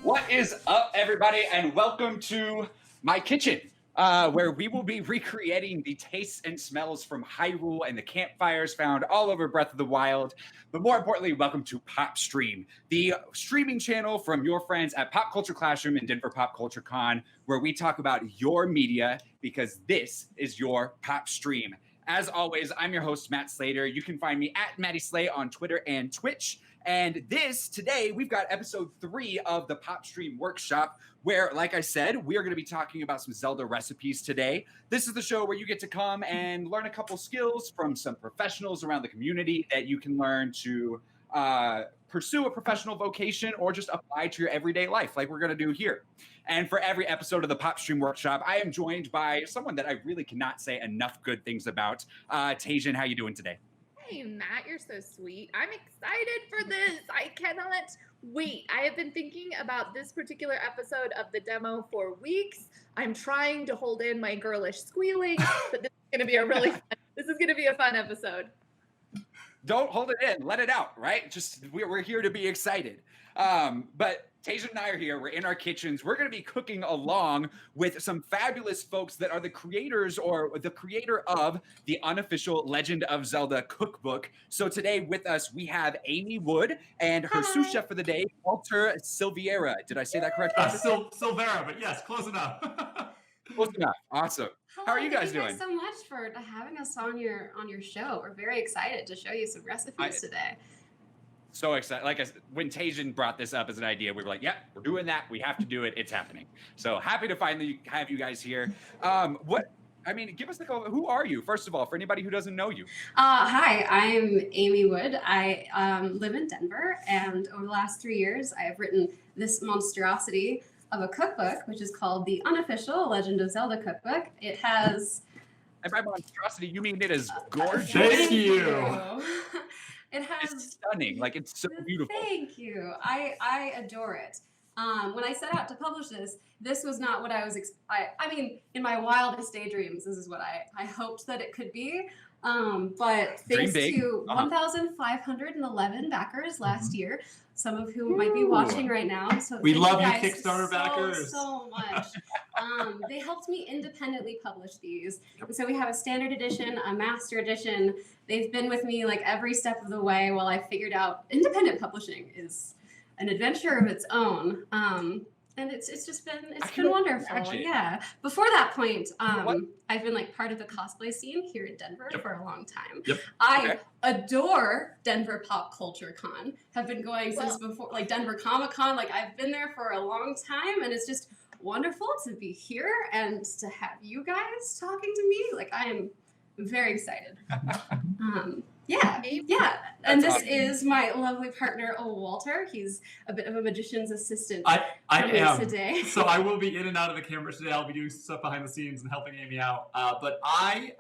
What is up, everybody, and welcome to my kitchen, where we will be recreating the tastes and smells from Hyrule and the campfires found all over Breath of the Wild. But more importantly, welcome to PopStream, the streaming channel from your friends at Pop Culture Classroom and Denver Pop Culture Con, where we talk about your media because this is your PopStream. As always, I'm your host, Matt Slater. You can find me at Matty Slay on Twitter and Twitch. And today, we've got episode 3 of the PopStream Workshop, where, like I said, we're going to be talking about some Zelda recipes today. This is the show where you get to come and learn a couple skills from some professionals around the community that you can learn to pursue a professional vocation or just apply to your everyday life, like we're going to do here. And for every episode of the PopStream Workshop, I am joined by someone that I really cannot say enough good things about. Tajan, how you doing today? Hey, Matt, you're so sweet. I'm excited for this. I cannot wait. I have been thinking about this particular episode of the demo for weeks. I'm trying to hold in my girlish squealing, but this is going to be a fun episode. Don't hold it in. Let it out, right? Just we're here to be excited. But Tajan and I are here. We're in our kitchens. We're going to be cooking along with some fabulous folks that are the creators or the creator of the Unofficial Legend of Zelda Cookbook. So today with us, we have Aimee Wood and her sous chef for the day, Walter Silveira. Did I say that correctly? Silveira, but yes, close enough. Close enough. Awesome. Hello, how are you guys doing? Thank you so much for having us on your show. We're very excited to show you some recipes today. So excited. Like when Tajan brought this up as an idea, we were like, yeah, we're doing that. We have to do it. It's happening. So happy to finally have you guys here. Give us who are you, first of all, for anybody who doesn't know you? Hi, I'm Aimee Wood. I live in Denver, and over the last 3 years, I have written this monstrosity of a cookbook, which is called the Unofficial Legend of Zelda Cookbook. It has... And by monstrosity, you mean it is gorgeous? Thank you. It has... It's stunning. Like, it's so beautiful. Thank you. I adore it. When I set out to publish this was not what I was... in my wildest daydreams, this is what I hoped that it could be. But thanks to 1,511 backers last year, some of whom might be watching right now. So we love you, guys Kickstarter backers. So much. They helped me independently publish these. And so we have a standard edition, a master edition. They've been with me like every step of the way while I figured out independent publishing is an adventure of its own. And it's been wonderful. Imagine. Yeah. Before that point, I've been like part of the cosplay scene here in Denver for a long time. Yep. I adore Denver Pop Culture Con. Have been going since before, like Denver Comic Con. Like I've been there for a long time, and it's just wonderful to be here and to have you guys talking to me. Like I am very excited. And this awesome. Is my lovely partner, Walter. He's a bit of a magician's assistant. I am today. So I will be in and out of the cameras today. I'll be doing stuff behind the scenes and helping Aimee out. But I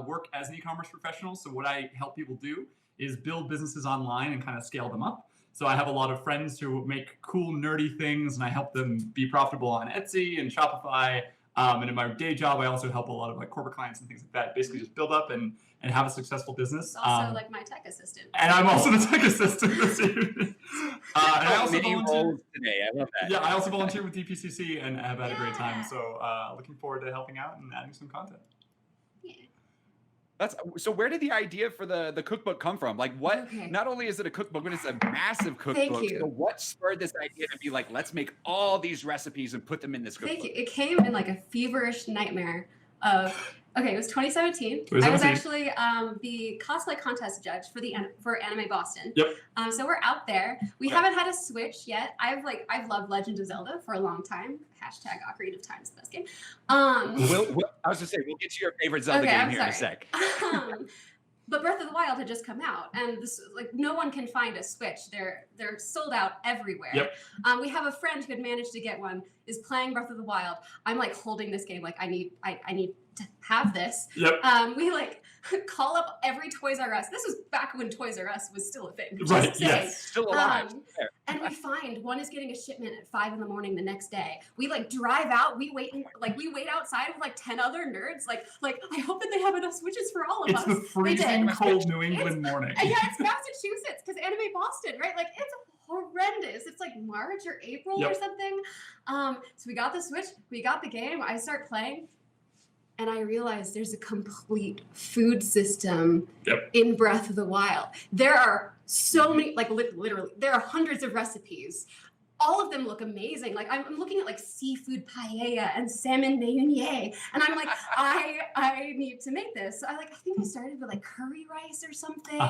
work as an e-commerce professional. So what I help people do is build businesses online and kind of scale them up. So I have a lot of friends who make cool, nerdy things, and I help them be profitable on Etsy and Shopify. And in my day job, I also help a lot of like corporate clients and things like that. Basically, just build up and have a successful business. It's also like my tech assistant. And I'm also the tech assistant this evening. And I also many volunteer roles today. I love that. Yeah, I also volunteer with DPCC and have had a great time. So looking forward to helping out and adding some content. So where did the idea for the cookbook come from? Like what, not only is it a cookbook, but it's a massive cookbook. Thank you. So what spurred this idea to be like, let's make all these recipes and put them in this cookbook? Thank you. It came in like a feverish nightmare of, it was 2017. I was actually the cosplay contest judge for Anime Boston. Yep. So we're out there. We haven't had a Switch yet. I've loved Legend of Zelda for a long time. Hashtag Ocarina of Time is the best game. I was gonna say we'll get to your favorite Zelda game here in a sec. But Breath of the Wild had just come out, and this no one can find a Switch. They're sold out everywhere. Yep. We have a friend who had managed to get one. Is playing Breath of the Wild. I'm like holding this game like I need to have this. Yep. call up every Toys R Us. This was back when Toys R Us was still a thing. Right, just saying. yes. Still alive. And we find one is getting a shipment at 5 a.m. the next day. We like drive out. We wait outside with like 10 other nerds. Like I hope that they have enough Switches for all of us. It's the freezing cold New England morning. Yeah, it's Massachusetts because Anime Boston, right? Like it's horrendous. It's like March or April or something. So we got the Switch. We got the game. I start playing. And I realized there's a complete food system in Breath of the Wild. There are so many, like literally, there are hundreds of recipes. All of them look amazing. Like I'm looking at like seafood paella and salmon beignet, and I'm like, I need to make this. So I think I started with like curry rice or something,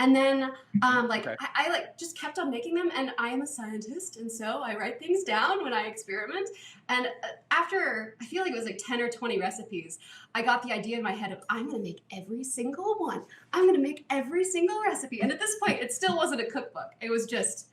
and then I like just kept on making them. And I am a scientist, and so I write things down when I experiment. And after I feel like it was like 10 or 20 recipes, I got the idea in my head of I'm gonna make every single one. I'm gonna make every single recipe. And at this point, it still wasn't a cookbook. It was just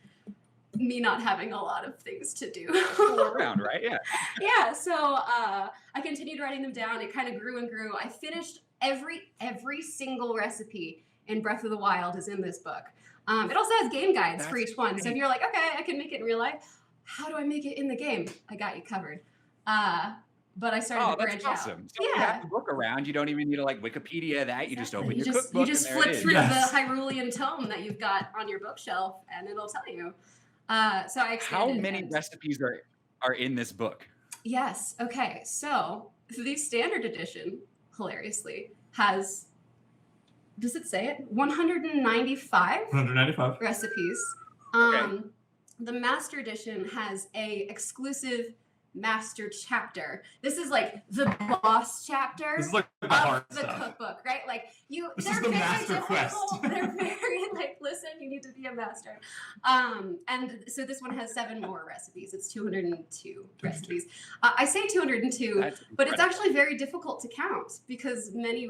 me not having a lot of things to do. All around, right? Yeah. Yeah. So I continued writing them down. It kind of grew and grew. I finished every single recipe in Breath of the Wild is in this book. It also has game guides for each one. So if you're like, okay, I can make it in real life, how do I make it in the game? I got you covered. But I started to branch awesome. out. So you have the book around. You don't even need to like Wikipedia that. You just open your cookbook. You just flip through the Hyrulean tome that you've got on your bookshelf, and it'll tell you. So I How many recipes are in this book? Yes. Okay. So the standard edition, hilariously, has, does it say it? 195 recipes. The master edition has a exclusive master chapter. This is like the boss chapter. This is like the hard the stuff. Cookbook, right? Like This they're is the very master difficult. quest. They're very like, listen, you need to be a master. And so this one has 7 more recipes. It's 202 recipes. I say 202, but it's actually very difficult to count because many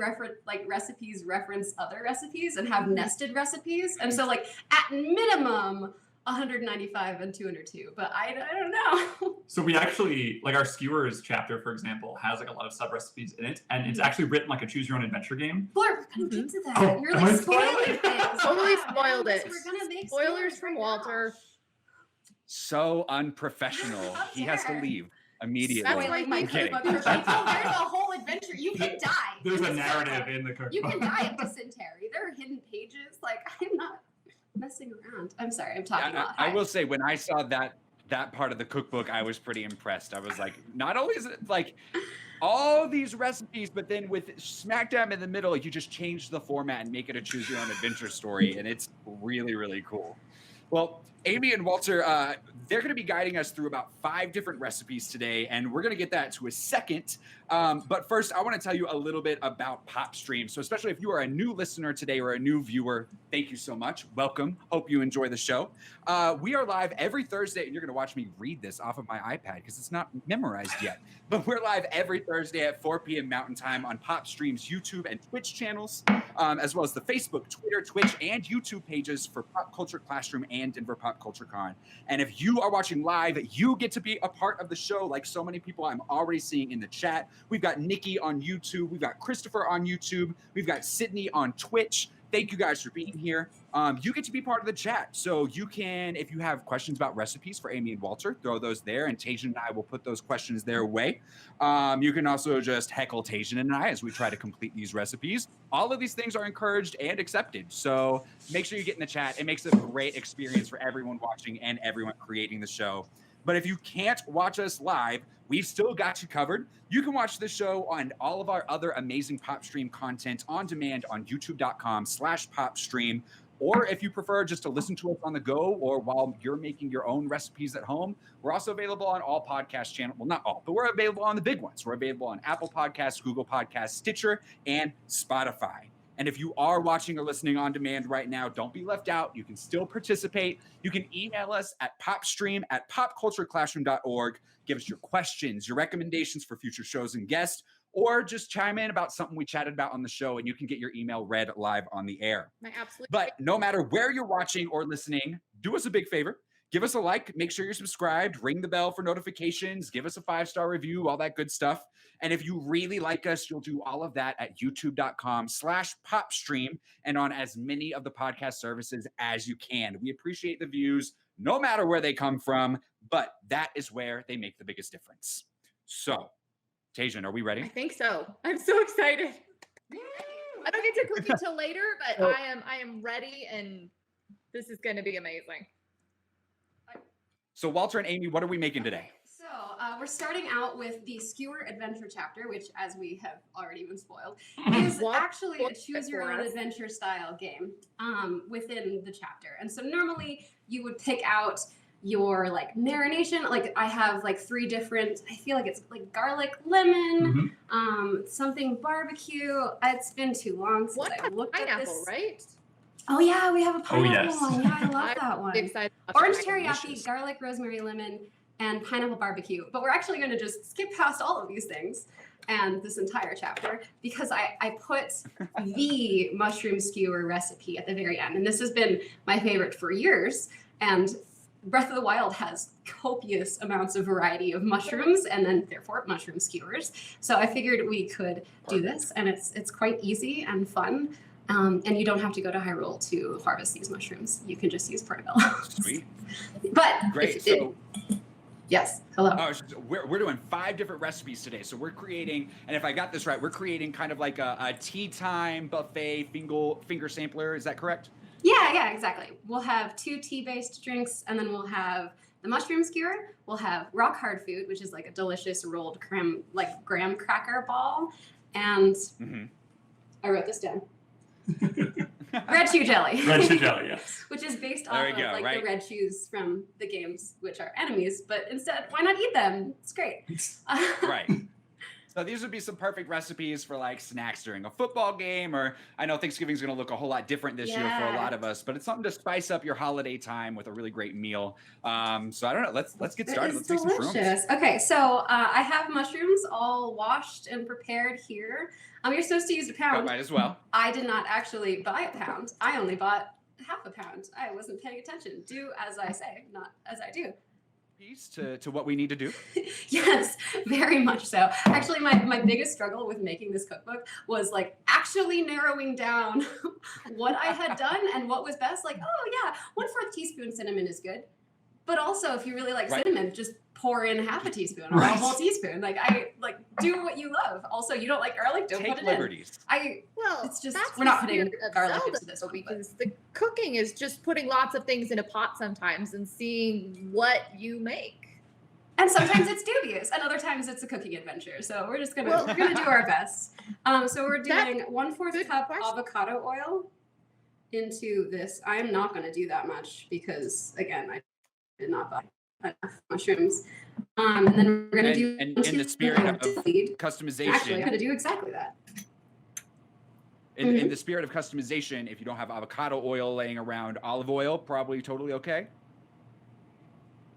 recipes reference other recipes and have nested recipes. And so like at minimum 195 and 202, but I don't know. So we actually, like our Skewers chapter, for example, has like a lot of sub recipes in it, and it's actually written like a choose your own adventure game. We're gonna get to that. Oh, You're am I like spoiling spoiling things. Totally Yeah, spoiled man, it. We're gonna make Spoilers from right Walter. So unprofessional. He has to leave immediately. That's why Spoiling my I'm kidding. cookbook for people. There's a whole adventure. You can die. There's a in this narrative cookbook. in the cookbook. You can die of dysentery. There are hidden pages. Like I'm not messing around. I'm sorry. I'm talking a lot. I will say when I saw that part of the cookbook, I was pretty impressed. I was like, not only is it like all these recipes, but then with smack dab in the middle, you just change the format and make it a choose your own adventure story, and it's really, really cool. Well, Aimee and Walter, they're going to be guiding us through about 5 different recipes today, and we're going to get that to a second. But first, I want to tell you a little bit about PopStream. So especially if you are a new listener today or a new viewer, thank you so much. Welcome. Hope you enjoy the show. We are live every Thursday, and you're going to watch me read this off of my iPad because it's not memorized yet. But we're live every Thursday at 4 p.m. Mountain Time on PopStream's YouTube and Twitch channels, as well as the Facebook, Twitter, Twitch, and YouTube pages for Pop Culture Classroom and Denver Pop Culture Con. And if you are watching live, you get to be a part of the show like so many people I'm already seeing in the chat. We've got Nikki on YouTube. We've got Christopher on YouTube. We've got Sydney on Twitch. Thank you guys for being here. You get to be part of the chat. So you can, if you have questions about recipes for Aimee and Walter, throw those there, and Tajan and I will put those questions their way. You can also just heckle Tajan and I as we try to complete these recipes. All of these things are encouraged and accepted. So make sure you get in the chat. It makes it a great experience for everyone watching and everyone creating the show. But if you can't watch us live, we've still got you covered. You can watch the show and all of our other amazing PopStream content on demand on youtube.com/PopStream. Or if you prefer just to listen to us on the go or while you're making your own recipes at home, we're also available on all podcast channels. Well, not all, but we're available on the big ones. We're available on Apple Podcasts, Google Podcasts, Stitcher, and Spotify. And if you are watching or listening on demand right now, don't be left out. You can still participate. You can email us at popstream@popcultureclassroom.org. Give us your questions, your recommendations for future shows and guests, or just chime in about something we chatted about on the show, and you can get your email read live on the air. My absolute But no matter where you're watching or listening, do us a big favor. give us a like, make sure you're subscribed, ring the bell for notifications, give us a 5-star review, all that good stuff. And if you really like us, you'll do all of that at youtube.com/PopStream and on as many of the podcast services as you can. We appreciate the views, no matter where they come from, but that is where they make the biggest difference. So, Tajan, are we ready? I think so. I'm so excited. I don't get to cook until later, but I am ready, and this is going to be amazing. So Walter and Aimee, what are we making today? So we're starting out with the Skewer Adventure chapter, which, as we have already been spoiled, is actually a choose-your-own-adventure style game within the chapter. And so normally you would pick out your like marination. Like I have like 3 different, I feel like it's like garlic lemon, something barbecue. It's been too long since I looked at this. Right? Oh yeah, we have a pineapple yes. one. Yeah, I love that one. Excited. Orange teriyaki, garlic, rosemary, lemon, and pineapple barbecue. But we're actually going to just skip past all of these things and this entire chapter because I put the mushroom skewer recipe at the very end. And this has been my favorite for years. And Breath of the Wild has copious amounts of variety of mushrooms and then therefore mushroom skewers. So I figured we could do this, and it's quite easy and fun. And you don't have to go to Hyrule to harvest these mushrooms. You can just use portobello. Sweet. But Great. yes. Hello. We're doing 5 different recipes today. So we're creating, and if I got this right, we're creating kind of like a tea time buffet finger sampler. Is that correct? Yeah, exactly. We'll have 2 tea-based drinks, and then we'll have the mushroom skewer. We'll have rock hard food, which is like a delicious rolled graham cracker ball, and I wrote this down. Red shoe jelly. Red shoe jelly, yes. Which is based off of the red shoes from the games, which are enemies, but instead, why not eat them? It's great. Right. So these would be some perfect recipes for like snacks during a football game, or I know Thanksgiving's going to look a whole lot different this year for a lot of us, but it's something to spice up your holiday time with a really great meal. So I don't know. Let's get started. Let's make some shrooms. Okay, so I have mushrooms all washed and prepared here. You're supposed to use a pound. Might as well. I did not actually buy a pound. I only bought half a pound. I wasn't paying attention. Do as I say, not as I do. To what we need to do? Yes, very much so. Actually, my biggest struggle with making this cookbook was like actually narrowing down what I had done and what was best. Like, oh yeah, 1/4 teaspoon cinnamon is good. But also, if you really like cinnamon, just pour in half a teaspoon or a whole teaspoon. Like do what you love. Also, you don't like garlic, don't put it liberties. in. Well, it's just that's we're not putting garlic Zelda, into this one, because the cooking is just putting lots of things in a pot sometimes and seeing what you make. And sometimes it's dubious, and other times it's a cooking adventure. So we're just gonna do our best. So we're doing 1/4 cup avocado oil into this. I'm not gonna do that much because again, I did not buy enough mushrooms. And then we're gonna do in the spirit of customization. Actually, I'm gonna do exactly that. In the spirit of customization, if you don't have avocado oil laying around, olive oil, probably totally okay.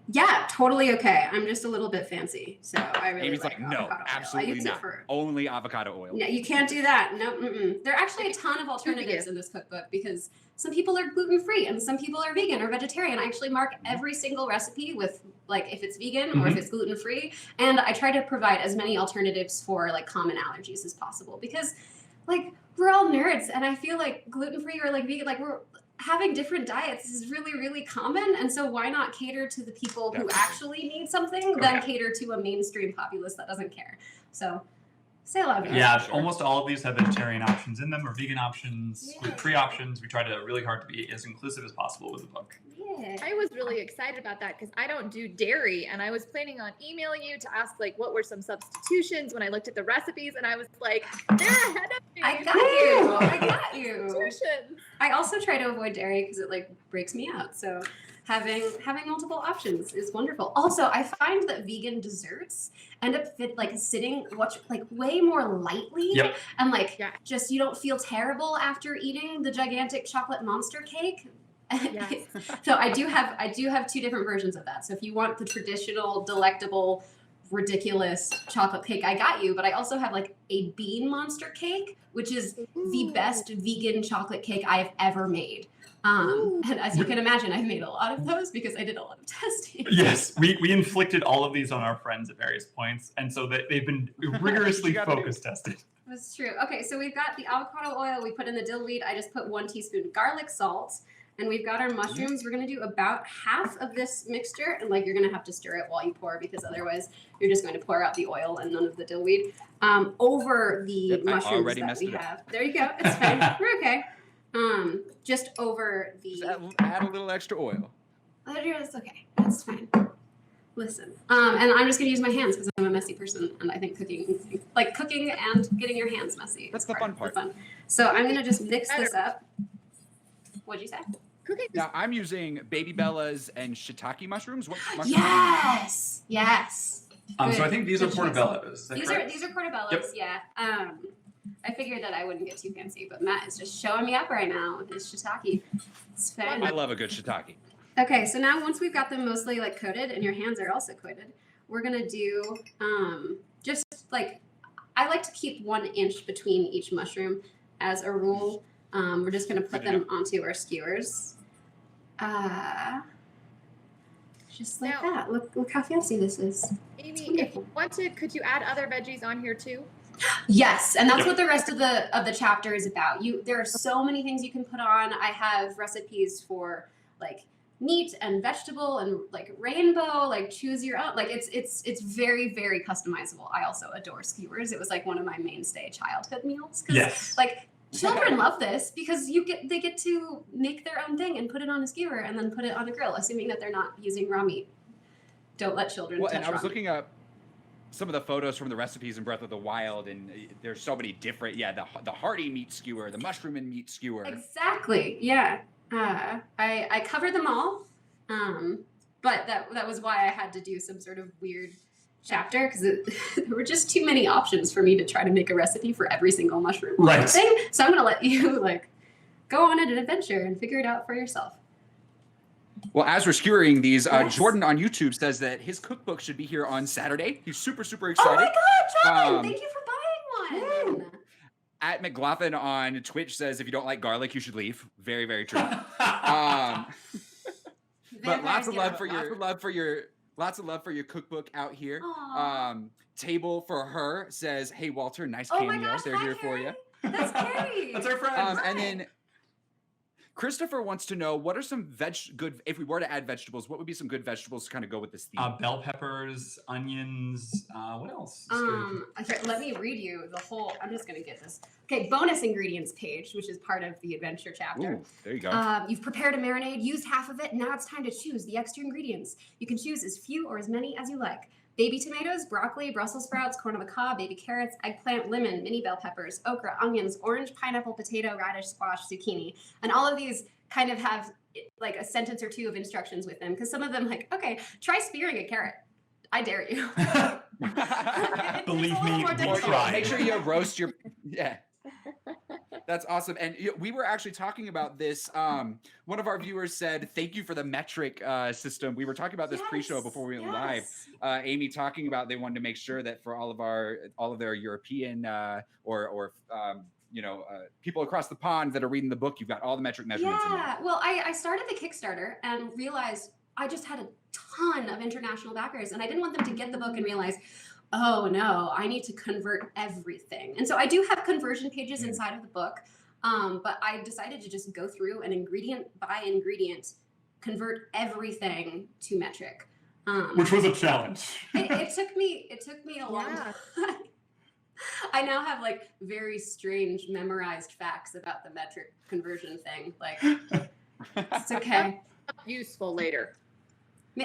Yeah, totally okay. I'm just a little bit fancy, so I really Amy's like no, absolutely not. Only avocado oil. No, you can't do that. No, there are actually a ton of alternatives in this cookbook because some people are gluten-free and some people are vegan or vegetarian. I actually mark every single recipe with like if it's vegan or if it's gluten-free, and I try to provide as many alternatives for like common allergies as possible because like we're all nerds, and I feel like gluten-free or like vegan, like we're having different diets is really, really common. And so why not cater to the people who actually need something than cater to a mainstream populace that doesn't care? So say a lot of almost all of these have vegetarian options in them or vegan options, gluten-free options. We try to really hard to be as inclusive as possible with the book. Yeah. I was really excited about that because I don't do dairy, and I was planning on emailing you to ask like what were some substitutions when I looked at the recipes, and I was like, they're ahead of me. I got you. Substitutions. I also try to avoid dairy because it like breaks me out. So having multiple options is wonderful. Also, I find that vegan desserts end up sitting way more lightly and just you don't feel terrible after eating the gigantic chocolate monster cake. Yes. So I do have 2 different versions of that. So if you want the traditional delectable ridiculous chocolate cake I got you, but I also have like a bean monster cake, which is the best vegan chocolate cake I have ever made. And as you can imagine, I've made a lot of those because I did a lot of testing. Yes, we inflicted all of these on our friends at various points, and so they've been rigorously focus tested. That's true. Okay, so we've got the avocado oil. We put in the dill weed. I just put 1 teaspoon garlic salt. And we've got our mushrooms. We're going to do about half of this mixture. And like, you're going to have to stir it while you pour because otherwise you're just going to pour out the oil and none of the dill weed over the mushrooms that we have. There you go. It's fine. We're okay. Just over the... Just add a little extra oil. It's okay. That's fine. Listen. And I'm just going to use my hands because I'm a messy person. And I think cooking and getting your hands messy. That's the fun part. So I'm going to just mix this up. What'd you say? Cooking. Now I'm using baby bellas and shiitake mushrooms. What mushrooms? Yes. So I think these are portobellos. These are portobellos. Yep. Yeah. I figured that I wouldn't get too fancy, but Matt is just showing me up right now with his shiitake. It's fun. I love a good shiitake. Okay, so now once we've got them mostly like coated, and your hands are also coated, we're gonna do just like I like to keep 1 inch between each mushroom as a rule. We're just going to put them onto our skewers. Just like that. Look how fancy this is. Aimee, if you wanted, could you add other veggies on here too? Yes, and that's what the rest of the chapter is about. There are so many things you can put on. I have recipes for like meat and vegetable and like rainbow, like choose your own. Like it's very, very customizable. I also adore skewers. It was like one of my mainstay childhood meals. Yes. Like children love this because they get to make their own thing and put it on a skewer and then put it on a grill, assuming that they're not using raw meat. Don't let children touch and I was raw looking up some of the photos from the recipes in Breath of the Wild, and there's so many different. Yeah, the hearty meat skewer, the mushroom and meat skewer. Exactly. Yeah. I covered them all, but that was why I had to do some sort of weird chapter because there were just too many options for me to try to make a recipe for every single mushroom thing. So I'm gonna let you like go on an adventure and figure it out for yourself. Well, as we're skewering these, Jordan on YouTube says that his cookbook should be here on Saturday. He's super excited. Oh my God, Jordan! Thank you for buying one. At McLaughlin on Twitch says if you don't like garlic, you should leave. Very, very true. But lots of love for your cookbook out here. Table for her says, "Hey Walter, nice cameo. They're here for you." That's Carrie. That's our friend. And then Christopher wants to know what are some good. If we were to add vegetables, what would be some good vegetables to kind of go with this theme? Bell peppers, onions. What else? Okay, let me read you the whole. I'm just gonna get this. Okay, bonus ingredients page, which is part of the adventure chapter. Ooh, there you go. You've prepared a marinade, used half of it. Now it's time to choose the extra ingredients. You can choose as few or as many as you like. Baby tomatoes, broccoli, Brussels sprouts, corn on the cob, baby carrots, eggplant, lemon, mini bell peppers, okra, onions, orange, pineapple, potato, radish, squash, zucchini. And all of these kind of have like a sentence or two of instructions with them because some of them like, okay, try spearing a carrot. I dare you. Believe me, we try. Make sure you roast your, yeah. That's awesome. And we were actually talking about this. One of our viewers said, thank you for the metric system. We were talking about this pre-show before we went live. Aimee talking about they wanted to make sure that for all of their European or people across the pond that are reading the book, you've got all the metric measurements in there. Well, I started the Kickstarter and realized I just had a ton of international backers and I didn't want them to get the book and realize, oh no, I need to convert everything. And so I do have conversion pages inside of the book, but I decided to just go through and ingredient by ingredient, convert everything to metric. Which was a challenge. It took me a long time. I now have like very strange memorized facts about the metric conversion thing. Like, it's okay. Useful later.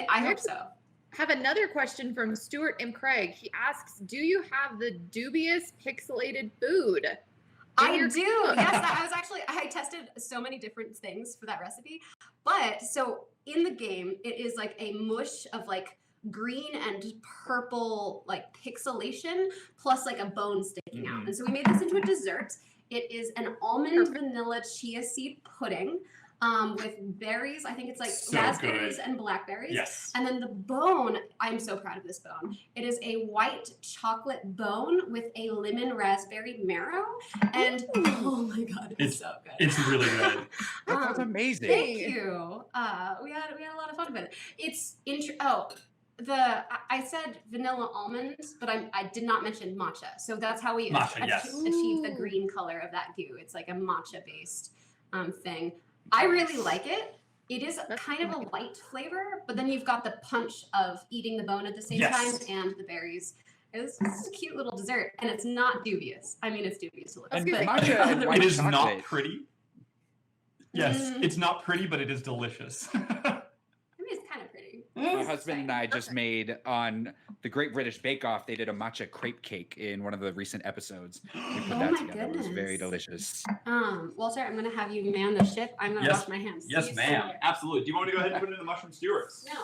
I hope so. Have another question from Stuart M. Craig. He asks, do you have the dubious pixelated food? I do. Yes, I tested so many different things for that recipe. But so in the game, it is like a mush of like green and purple like pixelation plus like a bone sticking out. And so we made this into a dessert. It is an almond vanilla chia seed pudding. with berries. I think it's like So raspberries good. and blackberries. Yes. And then the bone, I'm so proud of this bone. It is a white chocolate bone with a lemon raspberry marrow. And oh my God, it's so good. It's really good. That sounds amazing. Thank you. We had a lot of fun with it. It's I said vanilla almonds, but I did not mention matcha. So that's how we Matcha, yes. achieve the green color of that goo. It's like a matcha based thing. I really like it. It is kind of a light flavor, but then you've got the punch of eating the bone at the same time and the berries. It's a cute little dessert, and it's not dubious. I mean, it's dubious to look at. And matcha and white It is chocolate. not pretty. Yes, it's not pretty, but it is delicious. I mean, it's kind of pretty. My husband and I just made on the Great British Bake Off. They did a matcha crepe cake in one of the recent episodes. We put that my together. It was very goodness. delicious. Walter, I'm gonna have you man the ship. I'm gonna wash my hands. Yes, ma'am. Absolutely. Do you want me to go ahead and put it in the mushroom skewers? No.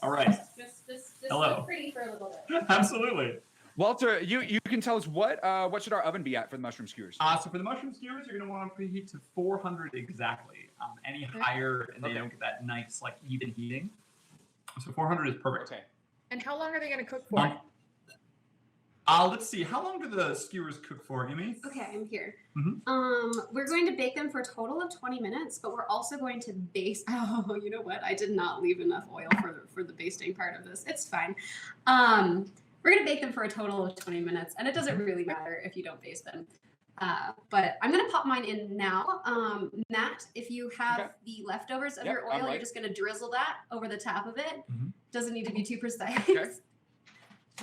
All right. Just Hello. look pretty for a little bit. Absolutely. Walter, you can tell us what should our oven be at for the mushroom skewers? So for the mushroom skewers, you're going to want to preheat to 400 exactly. Any higher, and they don't get that nice, like, even heating. So 400 is perfect. Okay. And how long are they going to cook for? Let's see. How long do the skewers cook for, Aimee? Okay, I'm here. Mhm. We're going to bake them for a total of 20 minutes, but we're also going to baste. Oh, you know what? I did not leave enough oil for the basting part of this. It's fine. We're going to bake them for a total of 20 minutes, and it doesn't really matter if you don't baste them. But I'm going to pop mine in now. Matt, if you have the leftovers of your oil, you're just going to drizzle that over the top of it. Doesn't need to be too precise. Okay.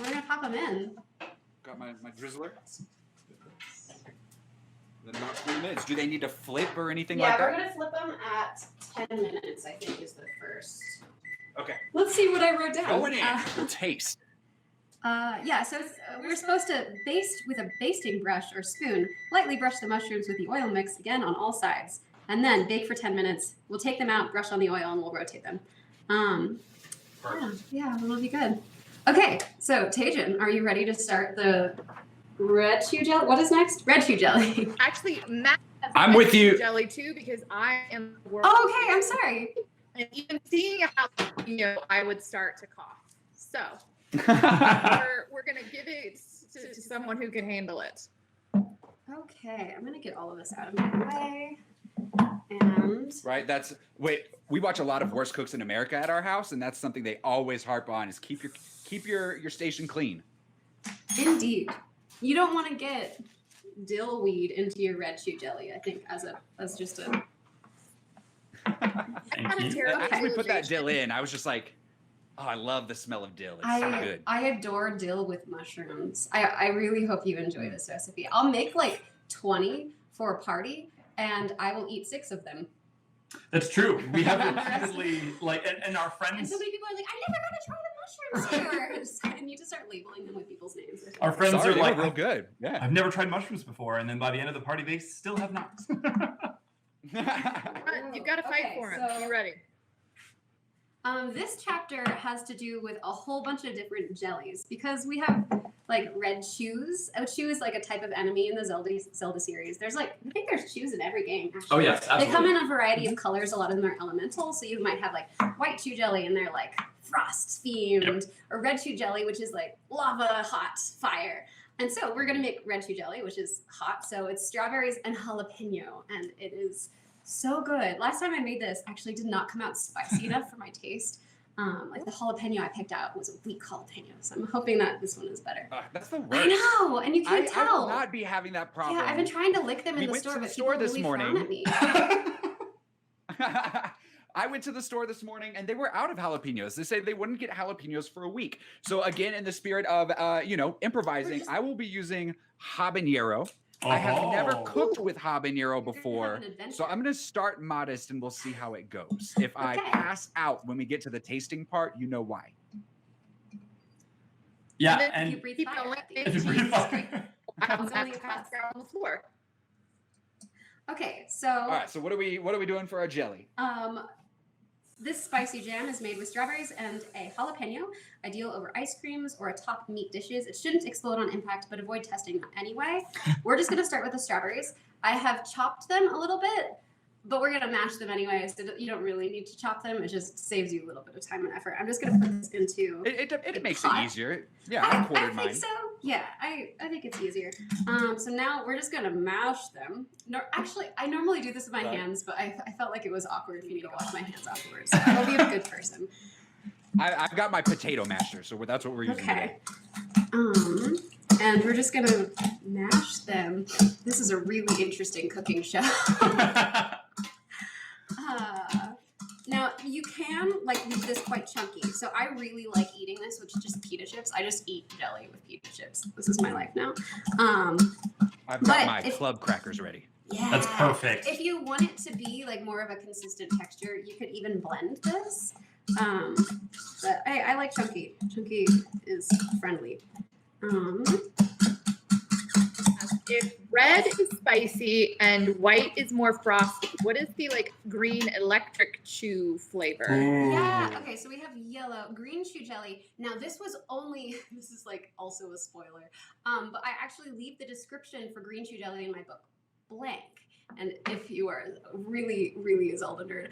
We're going to pop them in. Got my drizzler. Then about 3 minutes. Do they need to flip or anything like Yeah, we're that? going to flip them at 10 minutes, I think is the first. Okay. Let's see what I wrote down. Going in. Taste. Yeah, so we're supposed to baste with a basting brush or spoon. Lightly brush the mushrooms with the oil mix again on all sides, and then bake for 10 minutes. We'll take them out, brush on the oil, and we'll rotate them. Yeah, it'll be good. Okay, so Tajin, are you ready to start the red shoe jelly? What is next? Red shoe jelly. Actually, Matt has I'm with you. jelly too because I am working. Oh, okay, I'm sorry. And even seeing a jalapeno, I would start to cough. So we're gonna give it to someone who can handle it. Okay, I'm gonna get all of this out of my way. And Right. We watch a lot of Worst Cooks in America at our house, and that's something they always harp on: is keep your station clean. indeed, you don't want to get dill weed into your red shoe jelly. I think as just a. Thank you. Terrible As we put that realization. dill in, I was just like, oh, I love the smell of dill. It's so good. I adore dill with mushrooms. I really hope you enjoy this recipe. I'll make like 20 for a party, and I will eat 6 of them. That's true. We have repeatedly, like, and our And friends, so many people are like, I never got to try the mushrooms here. I need to start labeling them with people's names. our friends Sorry, are they like, were real good. Yeah. I've never tried mushrooms before, and then by the end of the party, they still have not. You've got to fight Okay, for him. so- Be ready. This chapter has to do with a whole bunch of different jellies because we have like red shoes. A shoe is like a type of enemy in the Zelda series. There's like, I think there's shoes in every game. Actually. Oh yes, absolutely. They come in a variety of colors. A lot of them are elemental. So you might have like white shoe jelly and they're like frost themed, or red shoe jelly, which is like lava, hot, fire. And so we're going to make red shoe jelly, which is hot. So it's strawberries and jalapeno, and it is so good. Last time I made this actually did not come out spicy enough for my taste. Like the jalapeno I picked out was a weak jalapeno. So I'm hoping that this one is better. That's the worst. I know, and you can't I tell. will not be having that problem. Yeah, I've been trying to lick them in We the went to store, the but store people this really morning. frown at me. I went to the store this morning and they were out of jalapenos. They said they wouldn't get jalapenos for a week. So again, in the spirit of improvising, I will be using habanero. I have never cooked with habanero before, so I'm going to start modest and we'll see how it goes. If I Okay. pass out when we get to the tasting part, you know why. Yeah, then and You breathe keep fire going. at the if end. you breathe Jesus fire- Christ. I'm only going a pass. on the floor. Okay, so All right, so what are we doing for our jelly? this spicy jam is made with strawberries and a jalapeno, ideal over ice creams or atop meat dishes. It shouldn't explode on impact, but avoid testing them anyway. We're just going to start with the strawberries. I have chopped them a little bit. but we're gonna mash them anyway, so you don't really need to chop them. It just saves you a little bit of time and effort. I'm just gonna put this into. It makes pot. it easier. Yeah, I I quartered think mine. so. Yeah, I think it's easier. So now we're just gonna mash them. No, actually, I normally do this with my hands, but I felt like it was awkward for me to wash my hands afterwards. So I'll be a good person. I've got my potato masher, so that's what we're using today. And we're just gonna mash them. This is a really interesting cooking show. Now you can like leave this quite chunky. So I really like eating this with just pita chips. I just eat jelly with pita chips. This is my life now. I've got my club crackers ready. Yeah, That's perfect. If you want it to be like more of a consistent texture, you could even blend this. But I like chunky. Chunky is friendly. If red is spicy and white is more frosty, what is the like green electric chew flavor? Yeah, okay, so we have yellow, green chew jelly. Now this is like also a spoiler, but I actually leave the description for green chew jelly in my book blank. And if you are really, really a Zelda nerd,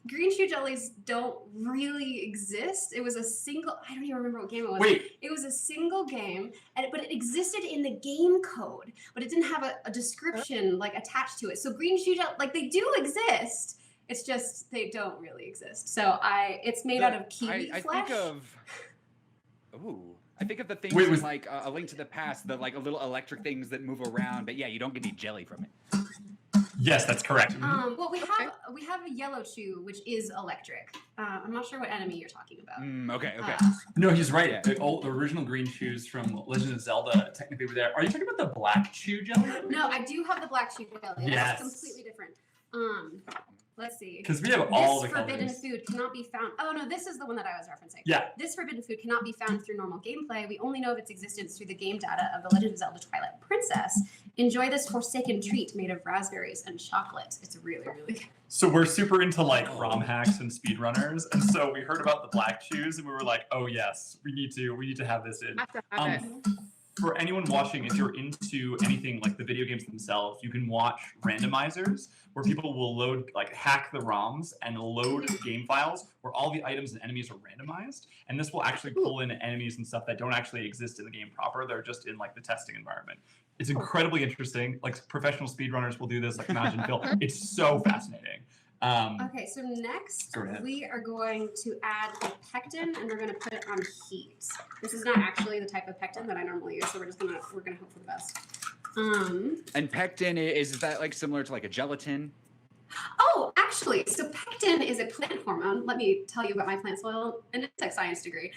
green chew jellies don't really exist. It was a single, I don't even remember what game it was. Wait. It was a single game, but it existed in the game code, but it didn't have a description like attached to it. So green chew jelly, like they do exist. It's just, they don't really exist. So it's made out of kiwi flesh. I think of the things in like A Link to the Past, the like little electric things that move around, but yeah, you don't get any jelly from it. Yes, that's correct. Well, we have a yellow chew, which is electric. I'm not sure what enemy you're talking about. Okay. No, he's right. The original green chews from Legend of Zelda technically were there. Are you talking about the black chew jelly? No, I do have the black chew jelly. Yes. It's completely different. Let's see. Because we have all the This forbidden colors. food cannot be found. Oh no, this is the one that I was referencing. Yeah. This forbidden food cannot be found through normal gameplay. We only know of its existence through the game data of The Legend of Zelda Twilight Princess. Enjoy this forsaken treat made of raspberries and chocolate. It's really, really good. So we're super into like ROM hacks and speedrunners, and so we heard about the black chews, and we were like, oh yes, we need to have this in. Have to have it. For anyone watching, if you're into anything like the video games themselves, you can watch randomizers where people will hack the ROMs and load game files where all the items and enemies are randomized. And this will actually pull in enemies and stuff that don't actually exist in the game proper. They're just in like the testing environment. It's incredibly interesting. Like professional speedrunners will do this, like Imagine Phil. It's so fascinating. Okay, so next Go ahead. we are going to add a pectin and we're going to put it on heat. This is not actually the type of pectin that I normally use, so we're gonna hope for the best. And pectin, is that like similar to like a gelatin? Oh, actually, so pectin is a plant hormone. Let me tell you about my plant soil and insect science degree.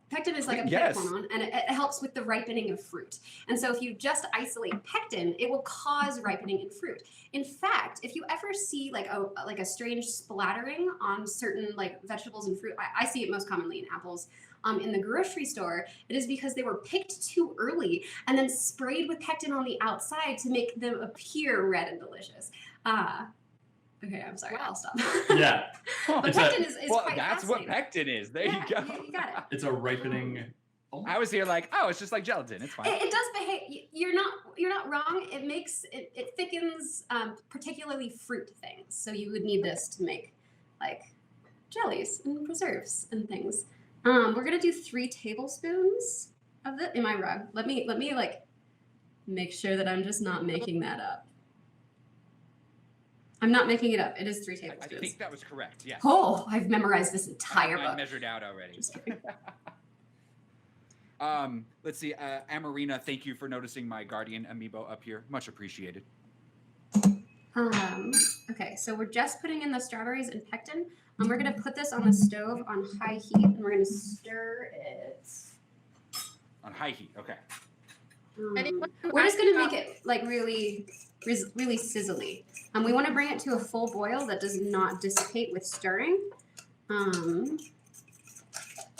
Pectin is like a plant hormone, and it helps with the ripening of fruit. And so if you just isolate pectin, it will cause ripening in fruit. In fact, if you ever see like a strange splattering on certain like vegetables and fruit, I see it most commonly in apples. In the grocery store, it is because they were picked too early and then sprayed with pectin on the outside to make them appear red and delicious. Okay, I'm sorry. I'll stop. Yeah. But pectin is well, quite that's what fascinating. pectin is. There you go. You got it. It's a ripening. I was here like, oh, it's just like gelatin. It's fine. It does behave. You're not wrong. It thickens particularly fruit things. So you would need this to make like jellies and preserves and things. We're gonna do 3 tablespoons of it in my rug. Let me like make sure that I'm just not making that up. I'm not making it up. It is 3 tablespoons. I think that was correct. Yeah. Oh, I've memorized this entire I book. measured out already. Just kidding. Let's see. Amarina, thank you for noticing my guardian amiibo up here. Much appreciated. Okay, so we're just putting in the strawberries and pectin. We're gonna put this on the stove on high heat, and we're gonna stir it. On high heat. Okay. We're just gonna make it like really sizzly. We want to bring it to a full boil that does not dissipate with stirring. I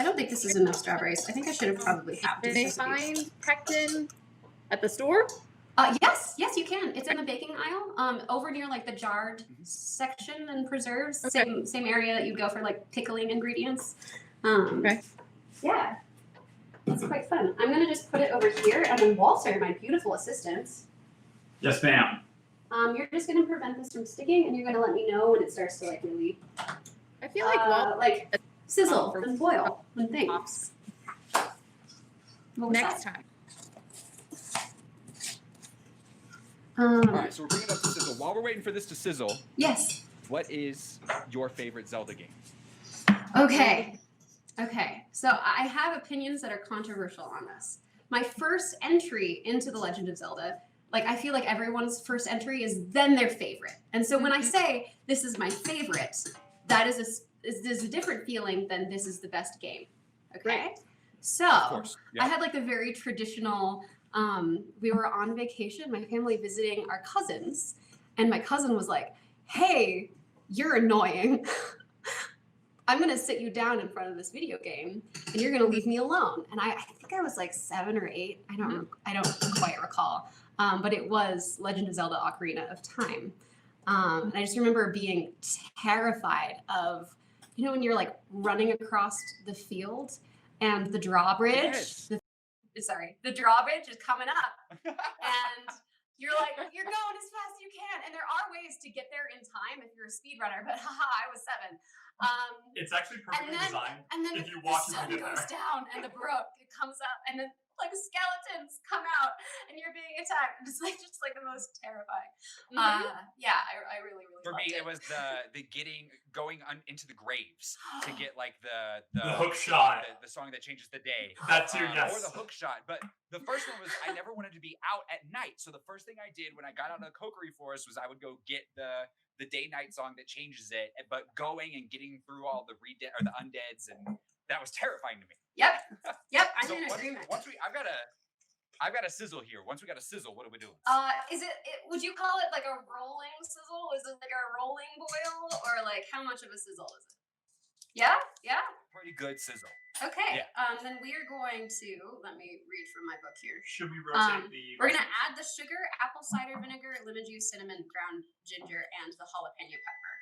don't think this is enough strawberries. I think I should have probably halved Can it. they find pectin at the store? Yes, you can. It's in the baking aisle, over near like the jarred section and preserves. Okay. Same area that you go for like pickling ingredients. Okay. Yeah, it's quite fun. I'm gonna just put it over here, and then Walter, my beautiful assistant. Yes, ma'am. You're just gonna prevent this from sticking, and you're gonna let me know when it starts to like really I feel like sizzle and boil and things. next time. All right, so we're bringing it up to sizzle. While we're waiting for this to sizzle, Yes. what is your favorite Zelda game? Okay. So I have opinions that are controversial on this. My first entry into The Legend of Zelda, like I feel like everyone's first entry is then their favorite. And so when I say this is my favorite, that is a different feeling than this is the best game. Okay? Right. So Of course. Yeah. I had like the very traditional, we were on vacation, my family visiting our cousins, and my cousin was like, hey, you're annoying. I'm gonna sit you down in front of this video game and you're gonna leave me alone. And I think I was like 7 or 8. I don't quite recall. But it was Legend of Zelda Ocarina of Time. And I just remember being terrified of, you know, when you're like running across the field and the drawbridge, the drawbridge is coming up and you're like, you're going as fast as you can. And there are ways to get there in time if you're a speedrunner, but haha, I was 7. It's actually perfectly designed. And then if you walk, the you sun can get goes there. down and the brook it comes up and then like skeletons come out and you're being attacked. It's like just like the most terrifying. Yeah, I really For loved me, it. it was the going into the graves to get like the hook shot. the song that changes the day. That too, yes. Or the hook shot. But the first one was I never wanted to be out at night. So the first thing I did when I got out of the Kokory Forest was I would go get the day-night song that changes it. But going and getting through all the the undeads, and that was terrifying to me. Yep. I'm So in agreement. I've got a sizzle here. Once we got a sizzle, what are we doing? Is it? Would you call it like a rolling sizzle? Is it like a rolling boil, or like how much of a sizzle is it? Yeah. Pretty good sizzle. Okay. Yeah. Then we are going to let me read from my book here. Should we rotate the? We're gonna add the sugar, apple cider vinegar, lemon juice, cinnamon, ground ginger, and the jalapeno pepper.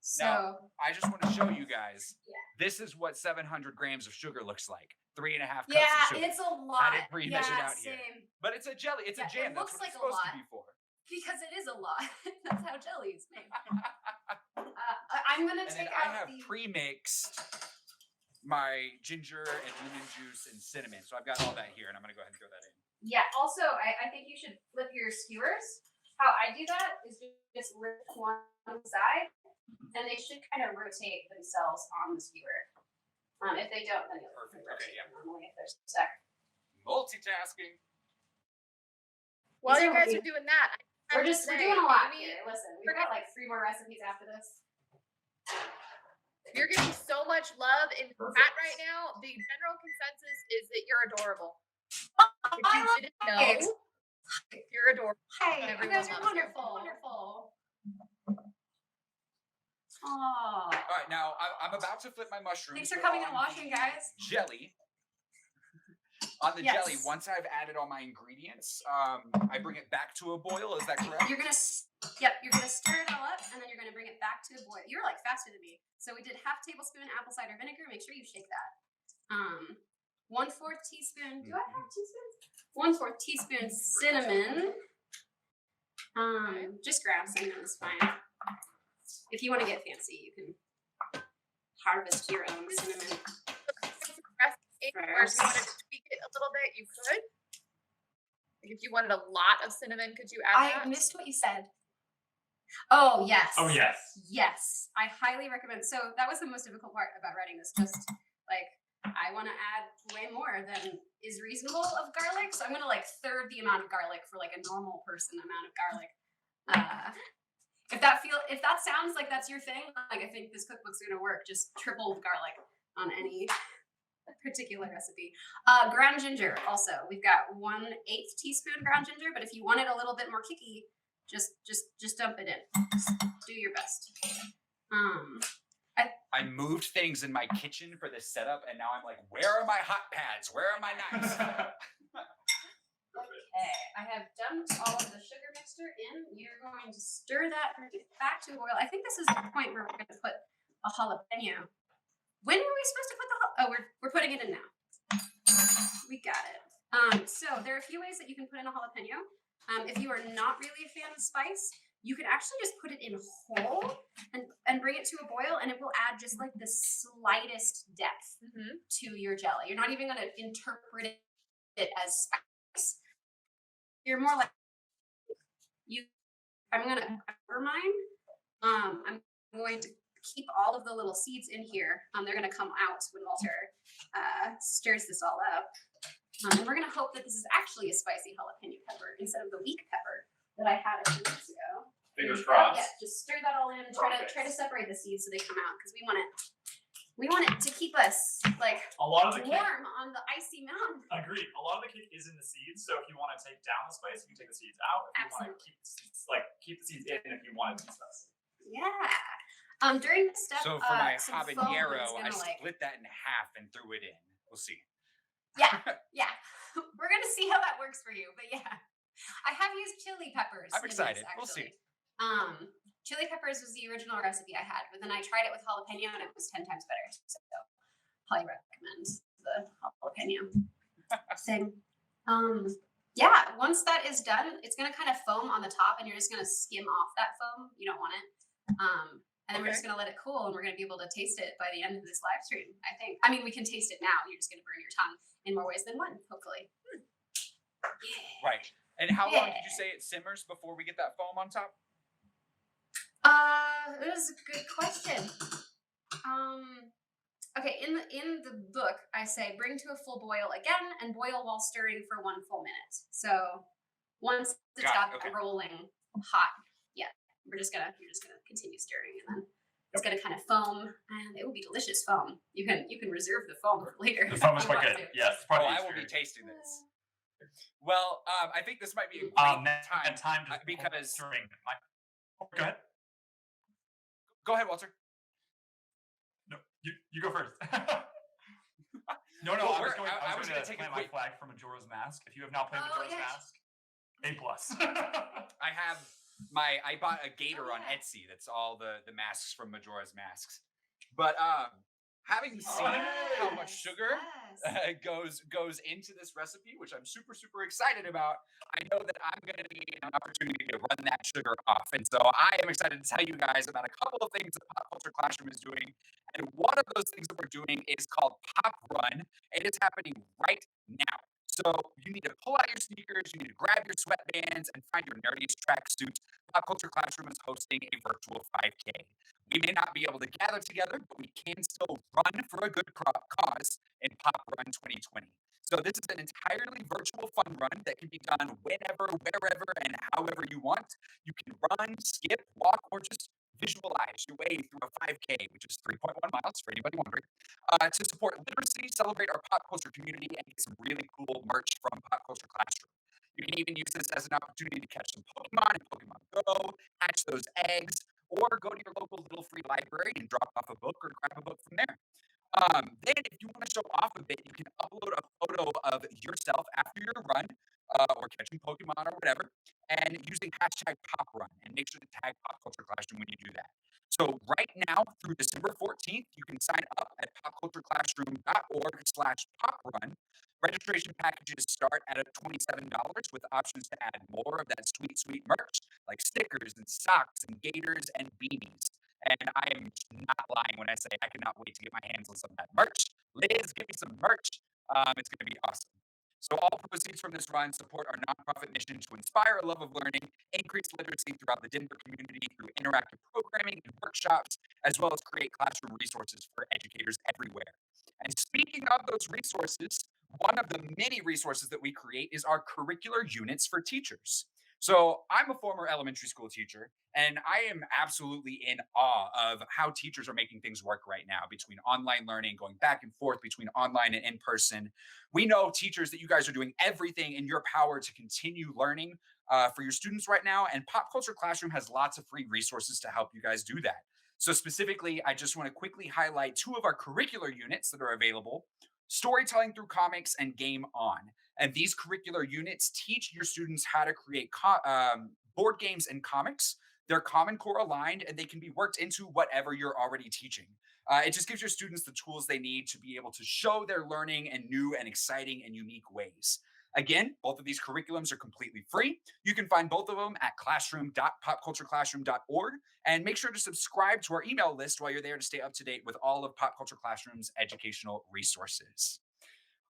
So now, I just want to show you guys. Yeah. This is what 700 grams of sugar looks like. 3.5 cups of yeah, sugar. it's a lot. I didn't pre-measure it out same. here. But it's a jelly. It's a Yeah, jam. it looks That's what like it's a supposed lot. to be for. Because it is a lot. That's how jelly is made. I'm gonna And then take I out have the. pre-mixed my ginger and lemon juice and cinnamon. So I've got all that here, and I'm gonna go ahead and throw that in. Yeah. Also, I think you should flip your skewers. How I do that is just lift one side, and they should kind of rotate themselves on the skewer. If they don't, then you'll Perfect. rotate Okay, yeah. normally if they're stuck. Multitasking. While you guys Exactly. are doing that, We're doing a lot here. Listen, we've we're got like 3 more recipes after this. you're getting so much love in chat right now. The general consensus is that you're adorable. If I you love didn't it. know, you're adorable. Hey, you Everyone guys are loves you. wonderful. Aww. All right, now I'm about to flip my mushrooms. Thanks for coming and watching, guys. Jelly. On the Yes. jelly, once I've added all my ingredients, I bring it back to a boil. Is that correct? You're gonna stir it all up, and then you're gonna bring it back to a boil. You're like faster than me. So we did 1/2 tablespoon apple cider vinegar. Make sure you shake that. 1/4 teaspoon. Do I have teaspoons? 1/4 teaspoon cinnamon. Just grab cinnamon is fine. If you want to get fancy, you can harvest your own cinnamon. Or if you wanted to tweak it a little bit, you could. Like if you wanted a lot of cinnamon, could you add I that? missed what you said. Oh, yes. Oh yes. Yes. I highly recommend. So that was the most difficult part about writing this. Just like, I want to add way more than is reasonable of garlic. So I'm going to like third the amount of garlic for like a normal person amount of garlic. If that sounds like that's your thing, like I think this cookbook's going to work. Just triple the garlic on any particular recipe. Ground ginger also. We've got 1/8 teaspoon ground ginger, but if you want it a little bit more kicky, just dump it in. Just do your best. I moved things in my kitchen for this setup, and now I'm like, where are my hot pads? Where are my knives? Okay, I have dumped all of the sugar mixture in. You're going to stir that back to boil. I think this is the point where we're going to put a jalapeno. When were we supposed to put the we're putting it in now. We got it. So there are a few ways that you can put in a jalapeno. If you are not really a fan of spice, you can actually just put it in whole and bring it to a boil, and it will add just like the slightest depth to your jelly. You're not even going to interpret it as spice. You're more like I'm going to cover mine. I'm going to keep all of the little seeds in here. They're going to come out when Walter stirs this all up. And we're going to hope that this is actually a spicy jalapeno pepper instead of the weak pepper that I had a few weeks ago. Fingers crossed. Yeah, just stir that all in and try to separate the seeds so they come out, because we want it to keep us like A lot of the warm on the icy mountain. Agreed. A lot of the kick is in the seeds, so if you want to take down the spice, you can take the seeds out. If you want to keep the seeds, keep the seeds in, if you want to do stuff. Yeah. During this step, So for my some foam habanero, is I gonna, split that in half and threw it in. We'll see. Yeah. We're gonna see how that works for you, but yeah, I have used chili peppers. I'm excited. This, we'll see. Chili peppers was the original recipe I had, but then I tried it with jalapeno and it was 10 times better. So highly recommend the jalapeno thing. Yeah, once that is done, it's gonna kind of foam on the top, and you're just gonna skim off that foam. You don't want it. And then we're just gonna let it cool, and we're gonna be able to taste it by the end of this live stream, I think. I mean, we can taste it now. You're just gonna burn your tongue in more ways than one, hopefully. Yeah. Right. And how long did you say it simmers before we get that foam on top? That is a good question. Okay, in the book, I say bring to a full boil again and boil while stirring for 1 full minute. So once it's got that rolling hot, you're just gonna continue stirring, and then it's gonna kind of foam, and it will be delicious foam. You can reserve the foam for later. The foam is quite good. Yes, I will be tasting this. Well, I think this might be a great time because go ahead. Go ahead, Walter. No, you go first. No, Well, I was going to take plant my flag for Majora's Mask. If you have not played Majora's Mask, A+. I bought a gator on Etsy. That's all the masks from Majora's Masks. But having seen how much sugar goes into this recipe, which I'm super, super excited about, I know that I'm going to need an opportunity to run that sugar off. And so I am excited to tell you guys about a couple of things that Pop Culture Classroom is doing. And one of those things that we're doing is called Pop Run. It is happening right now. So you need to pull out your sneakers, you need to grab your sweatbands, and find your nerdiest tracksuit. Pop Culture Classroom is hosting a virtual 5K. We may not be able to gather together, but we can still run for a good cause in Pop Run 2020. So this is an entirely virtual fun run that can be done whenever, wherever, and however you want. You can run, skip, walk, or just visualize your way through a 5K, which is 3.1 miles for anybody wondering, to support literacy, celebrate our pop culture community, and get some really cool merch from Pop Culture Classroom. You can even use this as an opportunity to catch some Pokemon in Pokemon Go, hatch those eggs, or go to your local little free library and drop off a book or grab a book from there. Then, if you want to show off a bit, you can upload a photo of yourself after your run, or catching Pokemon or whatever, and using hashtag PopRun. And make sure to tag Pop Culture Classroom when you do that. So right now through December 14th, you can sign up at popcultureclassroom.org/poprun. Registration packages start at $27 with options to add more of that sweet, sweet merch like stickers and socks and gaiters and beanies. And I am not lying when I say I cannot wait to get my hands on some of that merch. Liz, give me some merch. It's going to be awesome. So all proceeds from this run support our nonprofit mission to inspire a love of learning, increase literacy throughout the Denver community through interactive programming and workshops, as well as create classroom resources for educators everywhere. And speaking of those resources, one of the many resources that we create is our curricular units for teachers. So I'm a former elementary school teacher, and I am absolutely in awe of how teachers are making things work right now between online learning, going back and forth between online and in person. We know, teachers, that you guys are doing everything in your power to continue learning for your students right now, and Pop Culture Classroom has lots of free resources to help you guys do that. So specifically, I just want to quickly highlight 2 of our curricular units that are available: Storytelling Through Comics and Game On. And these curricular units teach your students how to create board games and comics. They're Common Core aligned, and they can be worked into whatever you're already teaching. It just gives your students the tools they need to be able to show their learning in new and exciting and unique ways. Again, both of these curriculums are completely free. You can find both of them at classroom.popcultureclassroom.org, and make sure to subscribe to our email list while you're there to stay up to date with all of Pop Culture Classroom's educational resources.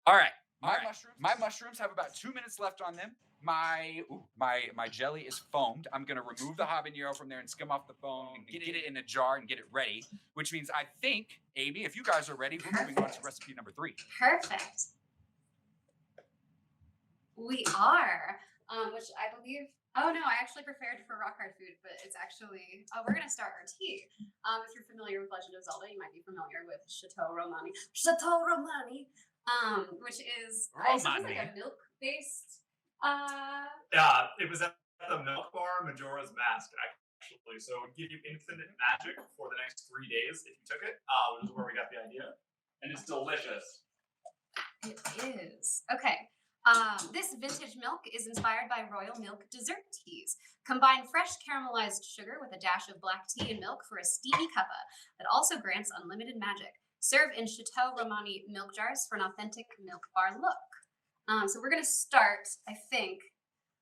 All right. My mushrooms have about 2 minutes left on them. My jelly is foamed. I'm gonna remove the habanero from there and skim off the foam and get it in a jar and get it ready. Which means I think, Aimee, if you guys are ready, we're moving on to recipe number 3. Perfect. We are, which I believe. Oh no, I actually prepared for rock hard food, but it's actually. Oh, we're gonna start our tea. If you're familiar with Legend of Zelda, you might be familiar with Chateau Romani. Chateau Romani, which is I suppose like a milk-based. Yeah, it was at the Milk Bar Majora's Mask, actually. So it would give you infinite magic for the next 3 days if you took it, which is where we got the idea. And it's delicious. It is. Okay. This vintage milk is inspired by royal milk dessert teas. Combine fresh caramelized sugar with a dash of black tea and milk for a steamy cuppa that also grants unlimited magic. Serve in Chateau Romani milk jars for an authentic milk bar look. So we're going to start, I think,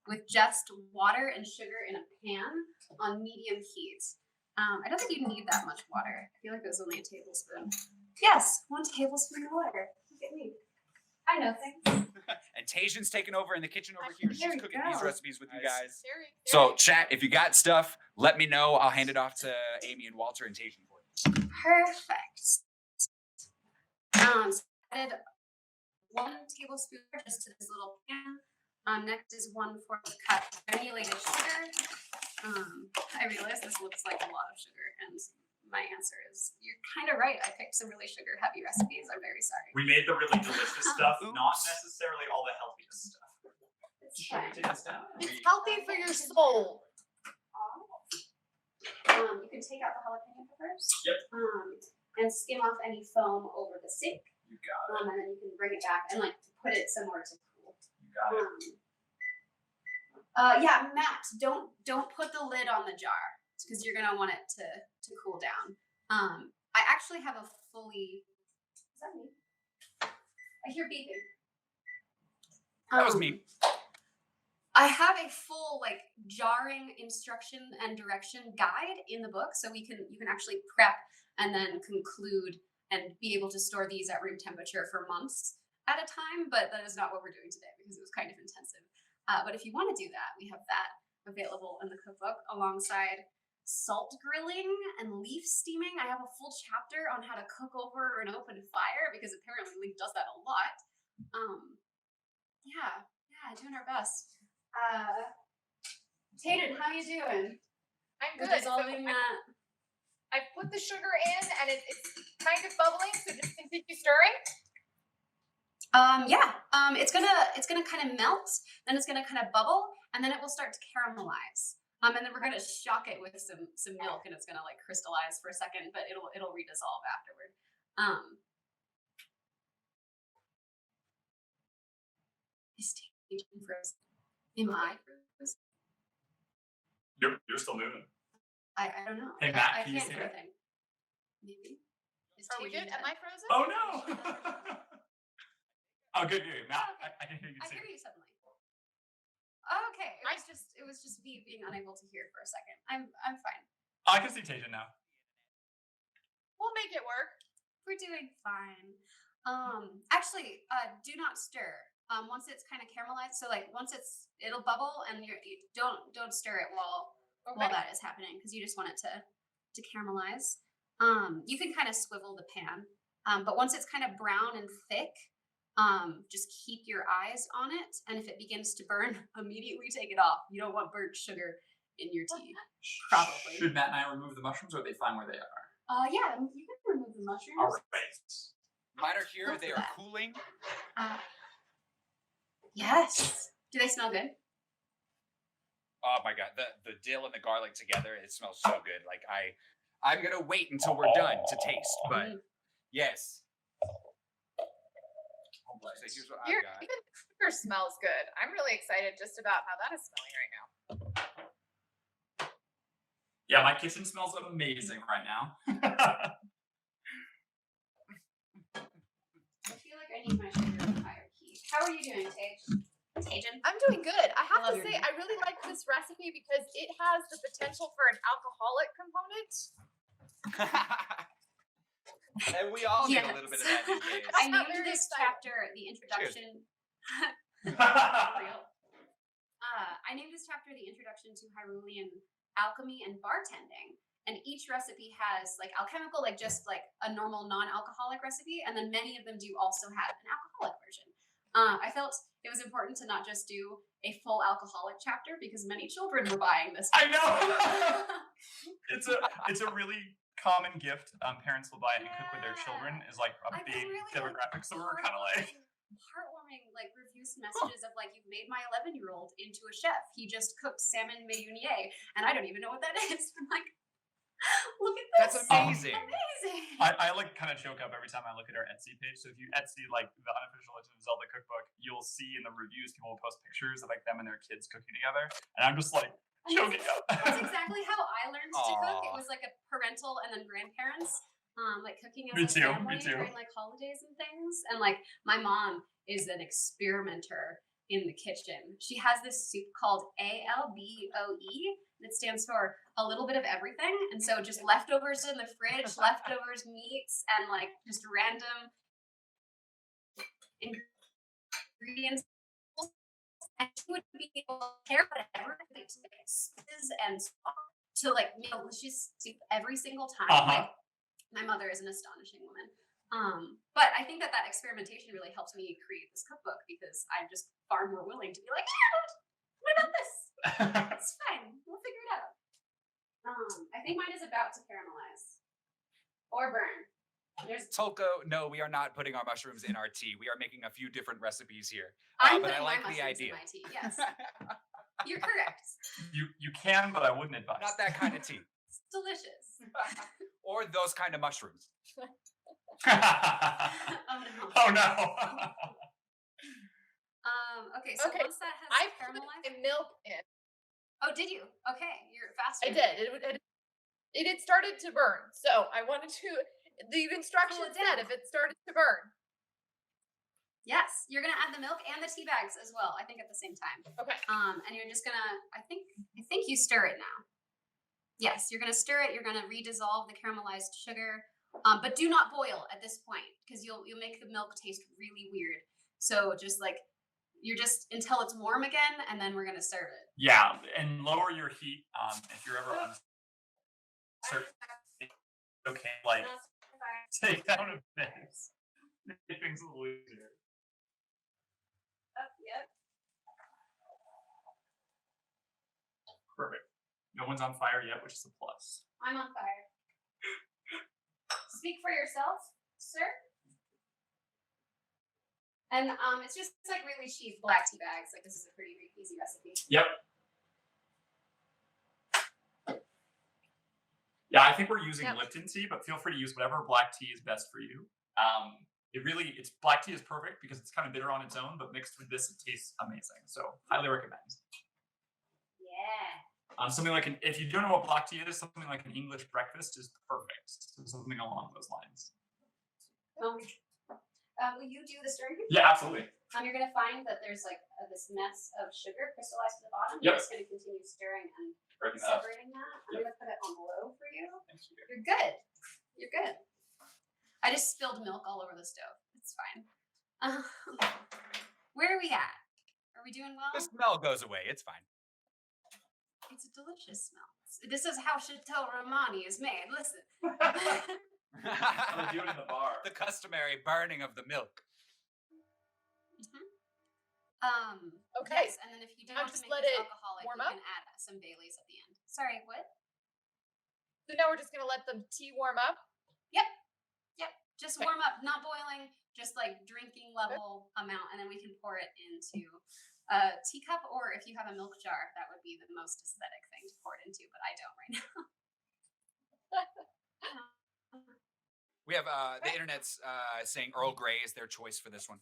with just water and sugar in a pan on medium heat. I don't think you need that much water. I feel like it was only a tablespoon. Yes, 1 tablespoon of water. Look at me. I know things. And Tajan's taking over in the kitchen over here. She's cooking these recipes with you guys. Very. So, chat, if you got stuff, let me know. I'll hand it off to Aimee and Walter and Tajan for you. Perfect. Added 1 tablespoon just to this little pan. Next is 1/4 cup granulated sugar. I realize this looks like a lot of sugar, and my answer is you're kind of right. I picked some really sugar-heavy recipes. I'm very sorry. We made the really delicious stuff, not necessarily all the healthiest stuff. It's fine. It's healthy for your soul. You can take out the jalapeno peppers. Yep. And skim off any foam over the sink. You got it. And then you can bring it back and put it somewhere to cool. You got it. Yeah, Matt, don't put the lid on the jar because you're gonna want it to cool down. I actually have a fully. Is that me? I hear beeping. That was me. I have a full jarring instruction and direction guide in the book, so you can actually prep and then conclude and be able to store these at room temperature for months at a time. But that is not what we're doing today because it was kind of intensive. But if you want to do that, we have that available in the cookbook alongside salt grilling and leaf steaming. I have a full chapter on how to cook over an open fire because apparently Leaf does that a lot. Yeah, doing our best. Tatum, how you doing? I'm good. Dissolving that. I put the sugar in and it's kind of bubbling, so just continue stirring. It's gonna kind of melt, then it's gonna kind of bubble, and then it will start to caramelize. And then we're gonna shock it with some milk, and it's gonna crystallize for a second, but it'll redissolve afterward. Is Tatum frozen? Am I frozen? You're still moving. I don't know. Hey, Matt, I can you can't see hear it? a thing. Maybe. Are we good? Am I frozen? Oh no! Oh, good. Matt, I can hear you I too. hear you suddenly. Okay, it was just me being unable to hear for a second. I'm fine. I can see Tajan now. We'll make it work. We're doing fine. Actually, do not stir. Once it's kind of caramelized, so once it'll bubble, and you don't stir it while that is happening because you just want it to caramelize. You can kind of swivel the pan, but once it's kind of brown and thick, just keep your eyes on it, and if it begins to burn, immediately take it off. You don't want burnt sugar in your tea. Probably. Should Matt and I remove the mushrooms, or are they fine where they are? Yeah, you can remove the mushrooms. All right. Mine are here. They are cooling. Yes. Do they smell good? Oh my god, the dill and the garlic together, it smells so good. I'm gonna wait until we're done to taste, but yes. So here's what I've got. Even the sugar smells good. I'm really excited just about how that is smelling right now. Yeah, my kitchen smells amazing right now. I feel like I need my sugar in higher heat. How are you doing, Tage? Tajin? I'm doing good. I have love to your say, name. I really like this recipe because it has the potential for an alcoholic component. And we all need a little bit of that these days. I Not named very this exciting. chapter the introduction. I named this chapter the introduction to Hyrulean alchemy and bartending. And each recipe has like alchemical, like just like a normal non-alcoholic recipe, and then many of them do also have an alcoholic version. I felt it was important to not just do a full alcoholic chapter because many children were buying this. I know. It's a really common gift parents will buy it and cook with their children is like a big really, demographic. So we're kind of like heartwarming like reviews and messages of like, you've made my 11-year-old into a chef. He just cooked salmon meunier, and I don't even know what that is. I'm like, look at this. That's amazing. Amazing. I like kind of choke up every time I look at our Etsy page. So if you Etsy like the Unofficial Zelda Cookbook, you'll see in the reviews people will post pictures of like them and their kids cooking together, and I'm just like choking up. That's exactly how I learned to cook. It Aw. was like a parental and then grandparents, like cooking as Me a too, family me too. during like holidays and things. And like my mom is an experimenter in the kitchen. She has this soup called ALBOE that stands for a little bit of everything. And so just leftovers in the fridge, leftovers, meats, and like just random ingredients. And she would be able to pair whatever to make spices and to like make delicious soup every single time. Like, my mother is an astonishing woman. But I think that experimentation really helped me create this cookbook because I'm just far more willing to be like, yeah, what about this? It's fine. We'll figure it out. I think mine is about to caramelize or burn. There's Tolko, no, we are not putting our mushrooms in our tea. We are making a few different recipes here. I'm But I putting like my the mushrooms idea. in my tea. Yes, you're correct. You can, but I wouldn't advise. Not that kind of tea. It's delicious. Or those kind of mushrooms. Oh no. Oh no. Okay, so Okay, once that has I put caramelized. milk in. Oh, did you? Okay, you're faster. I did. It had started to burn, so I wanted to. The instructions said if it started to burn. Yes, you're gonna add the milk and the tea bags as well. I think at the same time. Okay. And you're just gonna. I think you stir it now. Yes, you're gonna stir it. You're gonna redissolve the caramelized sugar, but do not boil at this point because you'll make the milk taste really weird. So just like you're just until it's warm again, and then we're gonna serve it. Yeah, and lower your heat if you're ever uncertain. Okay, like take down a base. Make things a little easier. Yep. Perfect. No one's on fire yet, which is a plus. I'm on fire. Speak for yourself, sir. And it's just like really cheap black tea bags. Like this is a pretty easy recipe. Yep. Yeah, I think we're using Lipton tea, but feel free to use whatever black tea is best for you. Black tea is perfect because it's kind of bitter on its own, but mixed with this, it tastes amazing. So highly recommend. Yeah. Something like if you don't know what black tea is, something like an English breakfast is perfect. So something along those lines. Will you do the stirring? Yeah, absolutely. You're gonna find that there's like this mess of sugar crystallized to the bottom. Yep. You're just gonna continue stirring and Breaking that up. separating that. I'm gonna put it on low for you. Thanks, Julia. You're good. You're good. I just spilled milk all over the stove. It's fine. Where are we at? Are we doing well? The smell goes away. It's fine. It's a delicious smell. This is how Chateau Romani is made. Listen. I'm gonna do it in the bar. The customary burning of the milk. Okay. Yes, and then if you do Now want to just make let this it alcoholic, warm you up? can add some Baileys at the end. Sorry, what? So now we're just gonna let the tea warm up. Yep. Just Okay. warm up, not boiling, just like drinking level amount, and then we can pour it into a teacup, or if you have a milk jar, that would be the most aesthetic thing to pour it into, but I don't right now. We have the internet's saying Earl Grey is their choice for this one.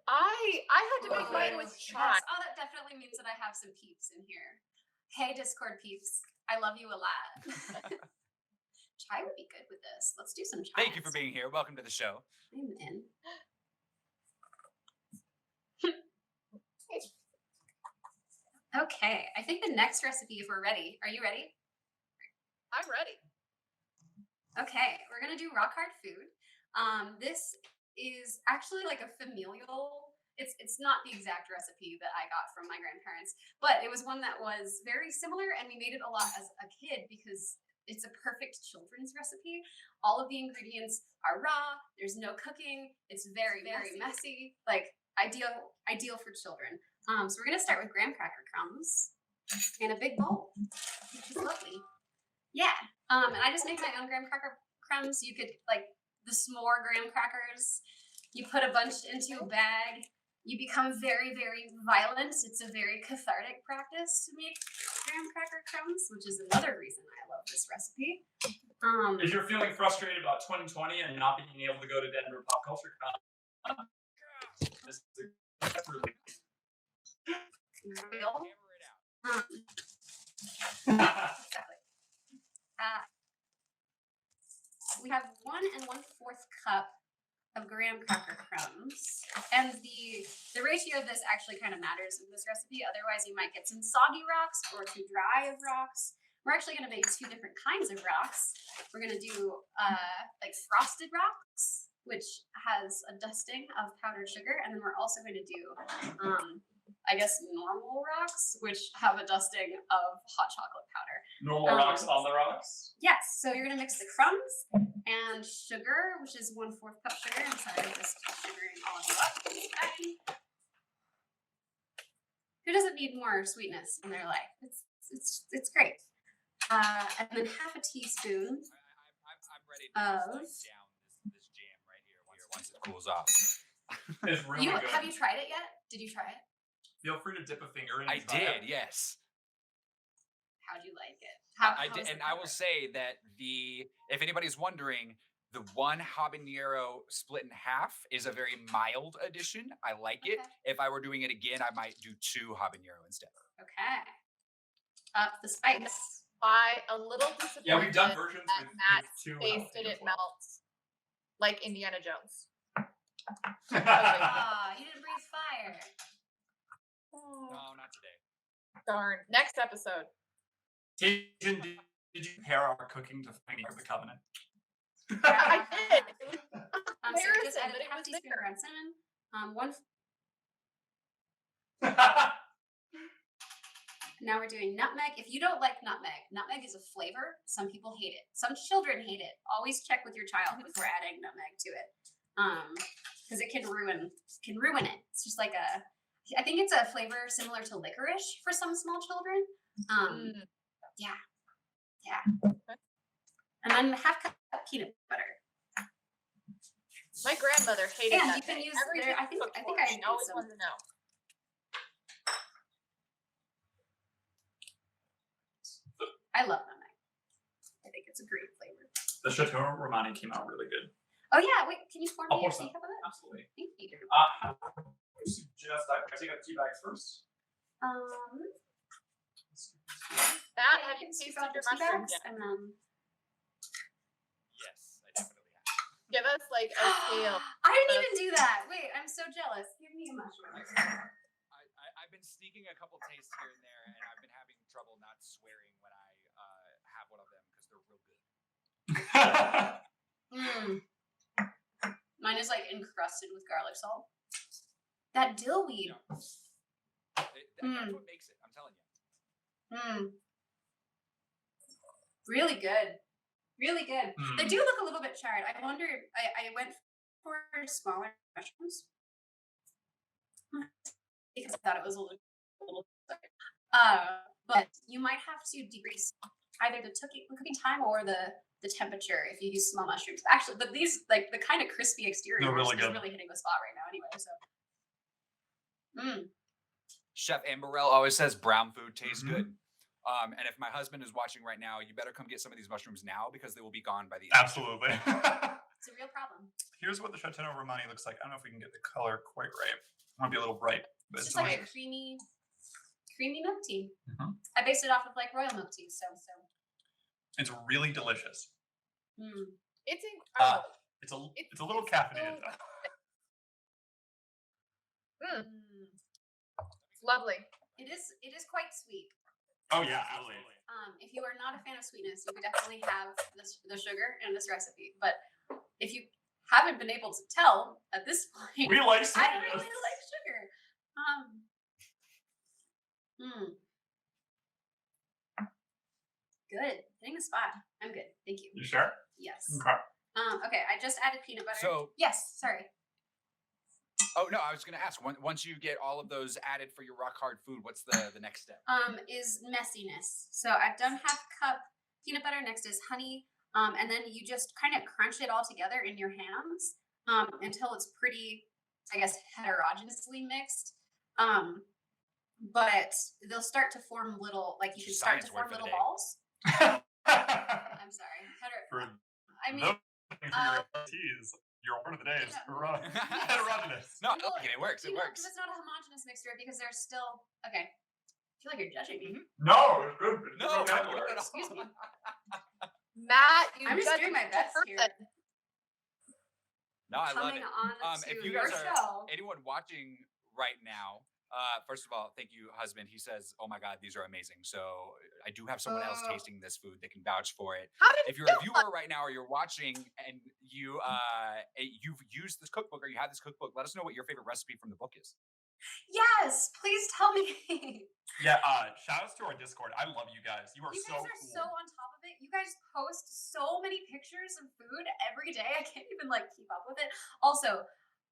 I had to make mine with chai. That definitely means that I have some peeps in here. Hey, Discord peeps, I love you a lot. Chai would be good with this. Let's do some chai. Thank you for being here. Welcome to the show. I'm in. Okay, I think the next recipe, if we're ready, are you ready? I'm ready. Okay, we're gonna do rock hard food. This is actually like a familial. It's not the exact recipe that I got from my grandparents, but it was one that was very similar, and we made it a lot as a kid because it's a perfect children's recipe. All of the ingredients are raw. There's no cooking. It's very messy. Like ideal for children. So we're gonna start with graham cracker crumbs in a big bowl, which is lovely. Yeah. And I just make my own graham cracker crumbs. You could like the s'more graham crackers. You put a bunch into a bag. You become very violent. It's a very cathartic practice to make graham cracker crumbs, which is another reason I love this recipe. If you're feeling frustrated about 2020 and not being able to go to Denver Pop Culture Con, this is really Real. Exactly. We have 1 1/4 cup of graham cracker crumbs, and the ratio of this actually kind of matters in this recipe. Otherwise, you might get some soggy rocks or too dry of rocks. We're actually going to make 2 different kinds of rocks. We're going to do like frosted rocks, which has a dusting of powdered sugar, and then we're also going to do I guess normal rocks, which have a dusting of hot chocolate powder. normal rocks on the rocks. Yes, so you're gonna mix the crumbs and sugar, which is 1/4 cup sugar. I'm sorry, I'm just sugaring all of you up. Who doesn't need more sweetness in their life? It's great. And then half a teaspoon I'm ready to of. down this jam right here once it cools off. It's really good. Have you tried it yet? Did you try it? Feel free to dip a finger in. I and try did, it. yes. How'd you like it? I did, and I will say that if anybody's wondering, the one habanero split in half is a very mild addition. I like it. Okay. If I were doing it again, I might do 2 habanero instead. Okay. Up the spice. By a little disappointed Yeah, we've done versions that with Matt 2 tasted it jalapenos. melt like Indiana Jones. Ah, you didn't breathe fire. No, not today. Darn. Next episode. Did you pair our cooking to Finding of the Covenant? I did. It was So we just embarrassing, added but it half was teaspoon there. ground cinnamon. Now we're doing nutmeg. If you don't like nutmeg is a flavor. Some people hate it. Some children hate it. Always check with your child before adding nutmeg to it, because it can ruin it. It's just like I think it's a flavor similar to licorice for some small children. Yeah. And then half cup peanut butter. My grandmother hated And that. you can use everything. I think I She always some. wanted to know. I love nutmeg. I think it's a great flavor. The Chateau Romani came out really good. Oh yeah, wait, can you pour I'll me pour a some. teacup of it? Absolutely. Thank you. I suggest I take out the tea bags first. Matt, yeah, have you can tasted scoop out your the tea mushrooms bags yet? and then Yes, I definitely have. Give us like a scale. I didn't even do that. Wait, I'm so jealous. Give me a mushroom. I've been sneaking a couple tastes here and there, and I've been having trouble not swearing when I have one of them because they're real good. Mine is like encrusted with garlic salt. That dill weed. That's what makes it. I'm telling you. Really good. Really good. They do look a little bit charred. I wonder. I went for smaller mushrooms because I thought it was a little. But you might have to decrease either the cooking time or the temperature if you use small mushrooms. Actually, but these like the kind of crispy exterior They're really is good. really hitting the spot right now. Anyway, so. Chef Amberell always says brown food tastes good. And if my husband is watching right now, you better come get some of these mushrooms now because they will be gone by the end. Absolutely. It's a real problem. Here's what the Chateau Romani looks like. I don't know if we can get the color quite right. I want to be a little bright. But It's it's just like a delicious. creamy milk tea. Mhm. I based it off of like royal milk tea, so. It's really delicious. It's incredible. It's a little caffeinated though. It's lovely. It is quite sweet. Oh yeah, absolutely. If you are not a fan of sweetness, you could definitely have the sugar in this recipe. But if you haven't been able to tell at this point, We like I sweetness. really like sugar. Good. Hitting the spot. I'm good. Thank you. You sure? Yes. Okay. Okay, I just added peanut butter. So- yes, sorry. Oh no, I was going to ask. Once you get all of those added for your rock hard food, what's the next step? Is messiness. So I've done half cup peanut butter. Next is honey. And then you just kind of crunch it all together in your hands until it's pretty, I guess, heterogeneously mixed. But they'll start to form little, like you should start to form little balls. I'm sorry. I mean, Your word of the day is yeah. heterogeneous. No, it works. It works. It's not a homogeneous mixture because there's still okay. I feel like you're judging me. No, it's good. No, It's not okay. at all. Excuse me. Matt, you I'm just judged doing my the best person. here. No, I love Coming it. on to If you your guys are show. anyone watching right now, first of all, thank you, husband. He says, "Oh my God, these are amazing." So I do have someone else tasting this food that can vouch for it. How did If you're a viewer right now or you're watching and you've used this cookbook or you have this cookbook, let us know what your favorite recipe from the book is. Yes, please tell me. Yeah, shout outs to our Discord. I love you guys. You are You so guys are cool. so on top of it. You guys post so many pictures of food every day. I can't even keep up with it. Also,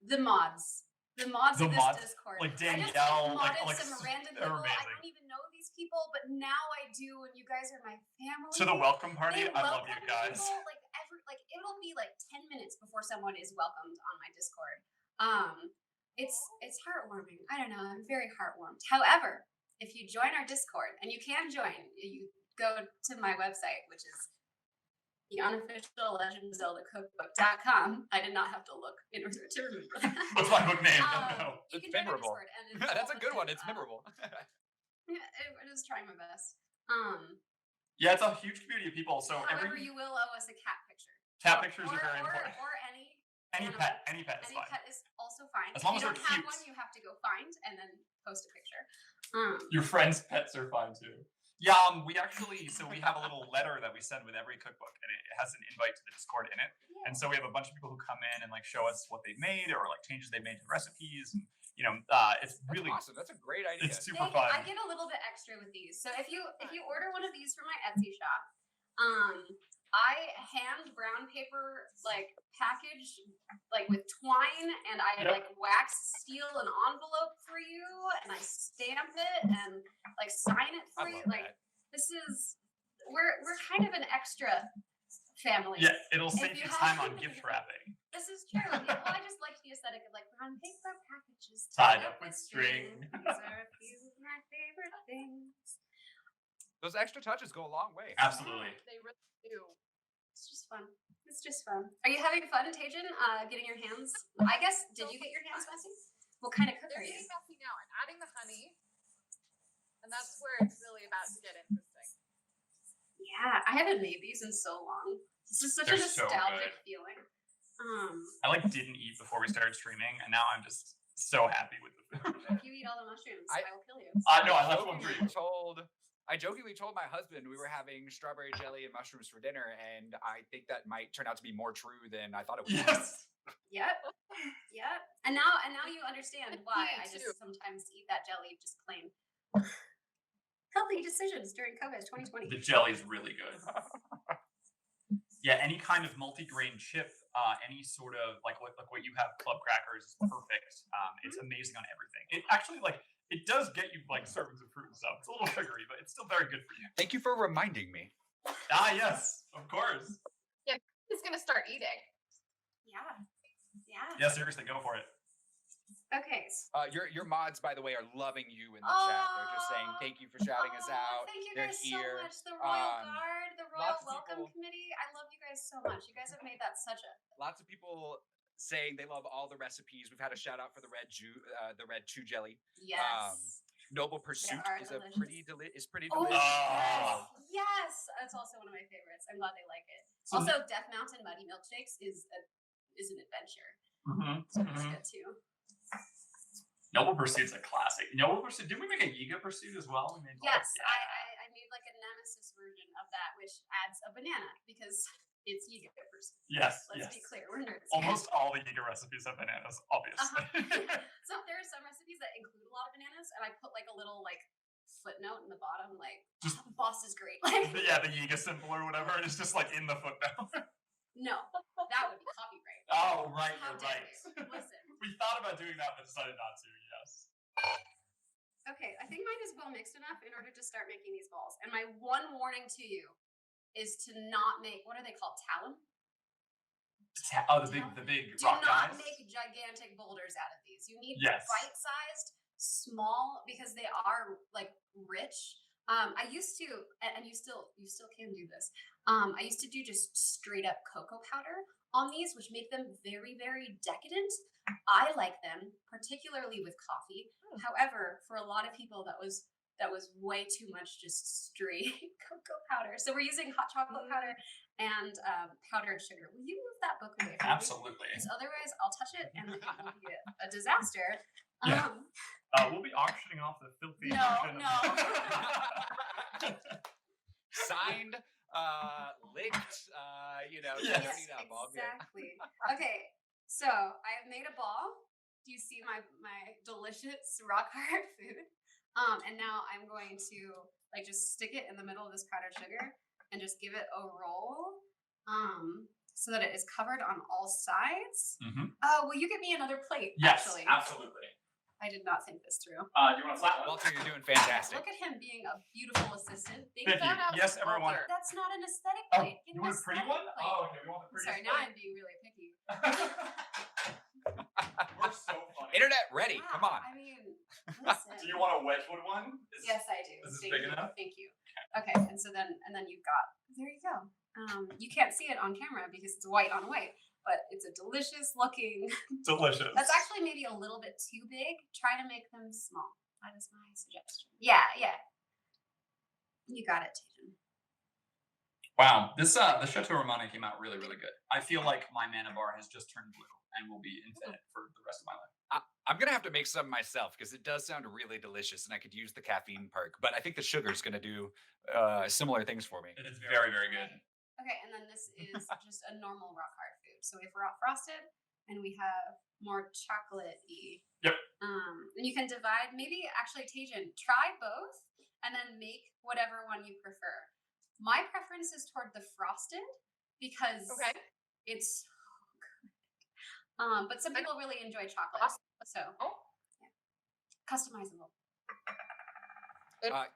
the mods The of this mods, Discord. like I just Danielle, modded like some random they're people. I amazing. don't even know these people, but now I do, and you guys are my family. To the welcome party, They I love you welcome guys. People, it'll be 10 minutes before someone is welcomed on my Discord. It's heartwarming. I don't know. I'm very heartwarmed. However, if you join our Discord, and you can join, you go to my website, which is the Unofficial Legend of Zelda Cookbook.com. I did not have to look in order to remember that. What's my book name? No. You It's can join our memorable. Discord, and That's a good one. with It's it, memorable. Yeah, I was trying my best. Yeah, it's a huge community of people. So However, every you will owe us a cat picture. cat pictures are very important. Or any Any animal. pet is Any fine. pet is also fine. As long if as you they're don't have cute. one, you have to go find and then post a picture. Your friends' pets are fine too. Yeah, we have a little letter that we send with every cookbook, and it has an invite to the Discord in it. Yeah. And so we have a bunch of people who come in and show us what they've made or changes they've made to the recipes. And, it's really awesome. That's a great idea. It's super fun. I get a little bit extra with these. So if you order one of these from my Etsy shop, I hand brown paper package with twine, and I wax seal an envelope for you, and I stamp it and sign it for I you. love that. This is we're kind of an extra family. Yeah, it'll save you you have- time on gift wrapping. This is true. Well, I just like the aesthetic of brown paper packages Tied up with string. These are a few of my favorite things. Those extra touches go a long way. Absolutely. They really do. It's just fun. It's just fun. Are you having fun, Tajin? Getting your hands? I guess. Did you get your hands messy? What kind of cook They're are you? getting messy now. I'm adding the honey, and that's where it's really about to get interesting. Yeah, I haven't made these in so long. This is such a They're so nostalgic good. feeling. I didn't eat before we started streaming, and now I'm just so happy with the food. If you eat all the mushrooms, I will kill you. No, I left one for you. I jokingly told my husband we were having strawberry jelly and mushrooms for dinner, and I think that might turn out to be more true than I thought it would. Yes. Yep. Yep. And now you understand why I Me just too. sometimes eat that jelly just plain. Healthy decisions during COVID 2020. The jelly's really good. Yeah, any kind of multi-grain chip, any sort of what you have, club crackers, is perfect. It's amazing on everything. It actually it does get you servings of fruit and stuff. It's a little sugary, but it's still very good for you. Thank you for reminding me. Yes, of course. He's gonna start eating. Yeah. Yeah. Yeah, seriously, go for it. Okay. Your mods, by the way, are loving you in the chat. They're just saying thank you for shouting us out. Thank you They're guys here. so much. The Royal Um, Guard, the Royal lots of Welcome people- Committee. I love you guys so much. You guys have made that such a Lots of people saying they love all the recipes. We've had a shout out for the red chew jelly. yes. Noble Pursuit are is delicious. pretty Oh, delicious. Oh. yes. That's also one of my favorites. I'm glad they like it. So- Also, Death Mountain Muddy Milkshakes is an adventure. Mhm, So that's mhm. good too. Noble Pursuit's a classic. Noble Pursuit. Didn't we make a Yiga Pursuit as well? We made Yes, I made like a nemesis version of that, which adds a banana because it's Yiga Pursuit. Yes. Let's be clear, we're nerds. Almost all the Yiga recipes have bananas, obviously. So there are some recipes that include a lot of bananas, and I put like a little like footnote in the bottom, like Just boss is great. Like the Yiga symbol or whatever. It's just like in the footnote. no, that would be copyright. Oh, right, How you're dare right. you. Listen. We thought about doing that, but decided not to. Yes. Okay, I think mine is well mixed enough in order to start making these balls. And my one warning to you is to not make, what are they called, talum? Oh, the big Do rock not guys. make gigantic boulders out of these. You need Yes. bite-sized, small, because they are like rich. I used to, and you still can do this. I used to do just straight up cocoa powder on these, which make them very, very decadent. I like them, particularly with coffee. However, for a lot of people, that was way too much just straight cocoa powder. So we're using hot chocolate powder and powdered sugar. Will you move that book away from me? Absolutely. Because otherwise, I'll touch it and it will be a disaster. Yeah. We'll be auctioning off the filthy version. No. Signed, licked, Yes. dirtied up, all good. Exactly. Okay, so I've made a ball. Do you see my delicious rock hard food? And now I'm going to like just stick it in the middle of this powdered sugar and just give it a roll, so that it is covered on all sides. Mm-hmm. Will you get me another plate? Yes, Actually, absolutely. I did not think this through. Do you want a flat one? Walter, you're doing fantastic. Look at him being a beautiful assistant. Thank you. Shout out Yes, to everyone. Walter. That's not an aesthetic Oh, plate. Get you an want a pretty aesthetic one? plate. Oh, okay. We want the pretty. Sorry, now I'm being really picky. We're so funny. Internet ready. Wow, Come on. I mean, listen. Do you want a Wedgwood one? Yes, I do. Is this Thank big you. enough? Thank you. Okay, and then you've got. There you go. You can't see it on camera because it's white on white, but it's a delicious looking. Delicious. That's actually maybe a little bit too big. Try to make them small. That is my suggestion. Yeah. You got it, Tatum. Wow, this the Chateau Romane came out really, really good. I feel like my mana bar has just turned blue and will be infinite for the rest of my life. I'm gonna have to make some myself because it does sound really delicious, and I could use the caffeine perk. But I think the sugar's gonna do similar things for me. It is very, very good. Okay, and then this is just a normal rock hard food. So we have raw frosted, and we have more chocolate-y. Yep. And you can divide. Maybe actually, Tajan, try both, and then make whatever one you prefer. My preference is toward the frosted because it's so good. But some people really enjoy chocolate, so yeah. Customizable.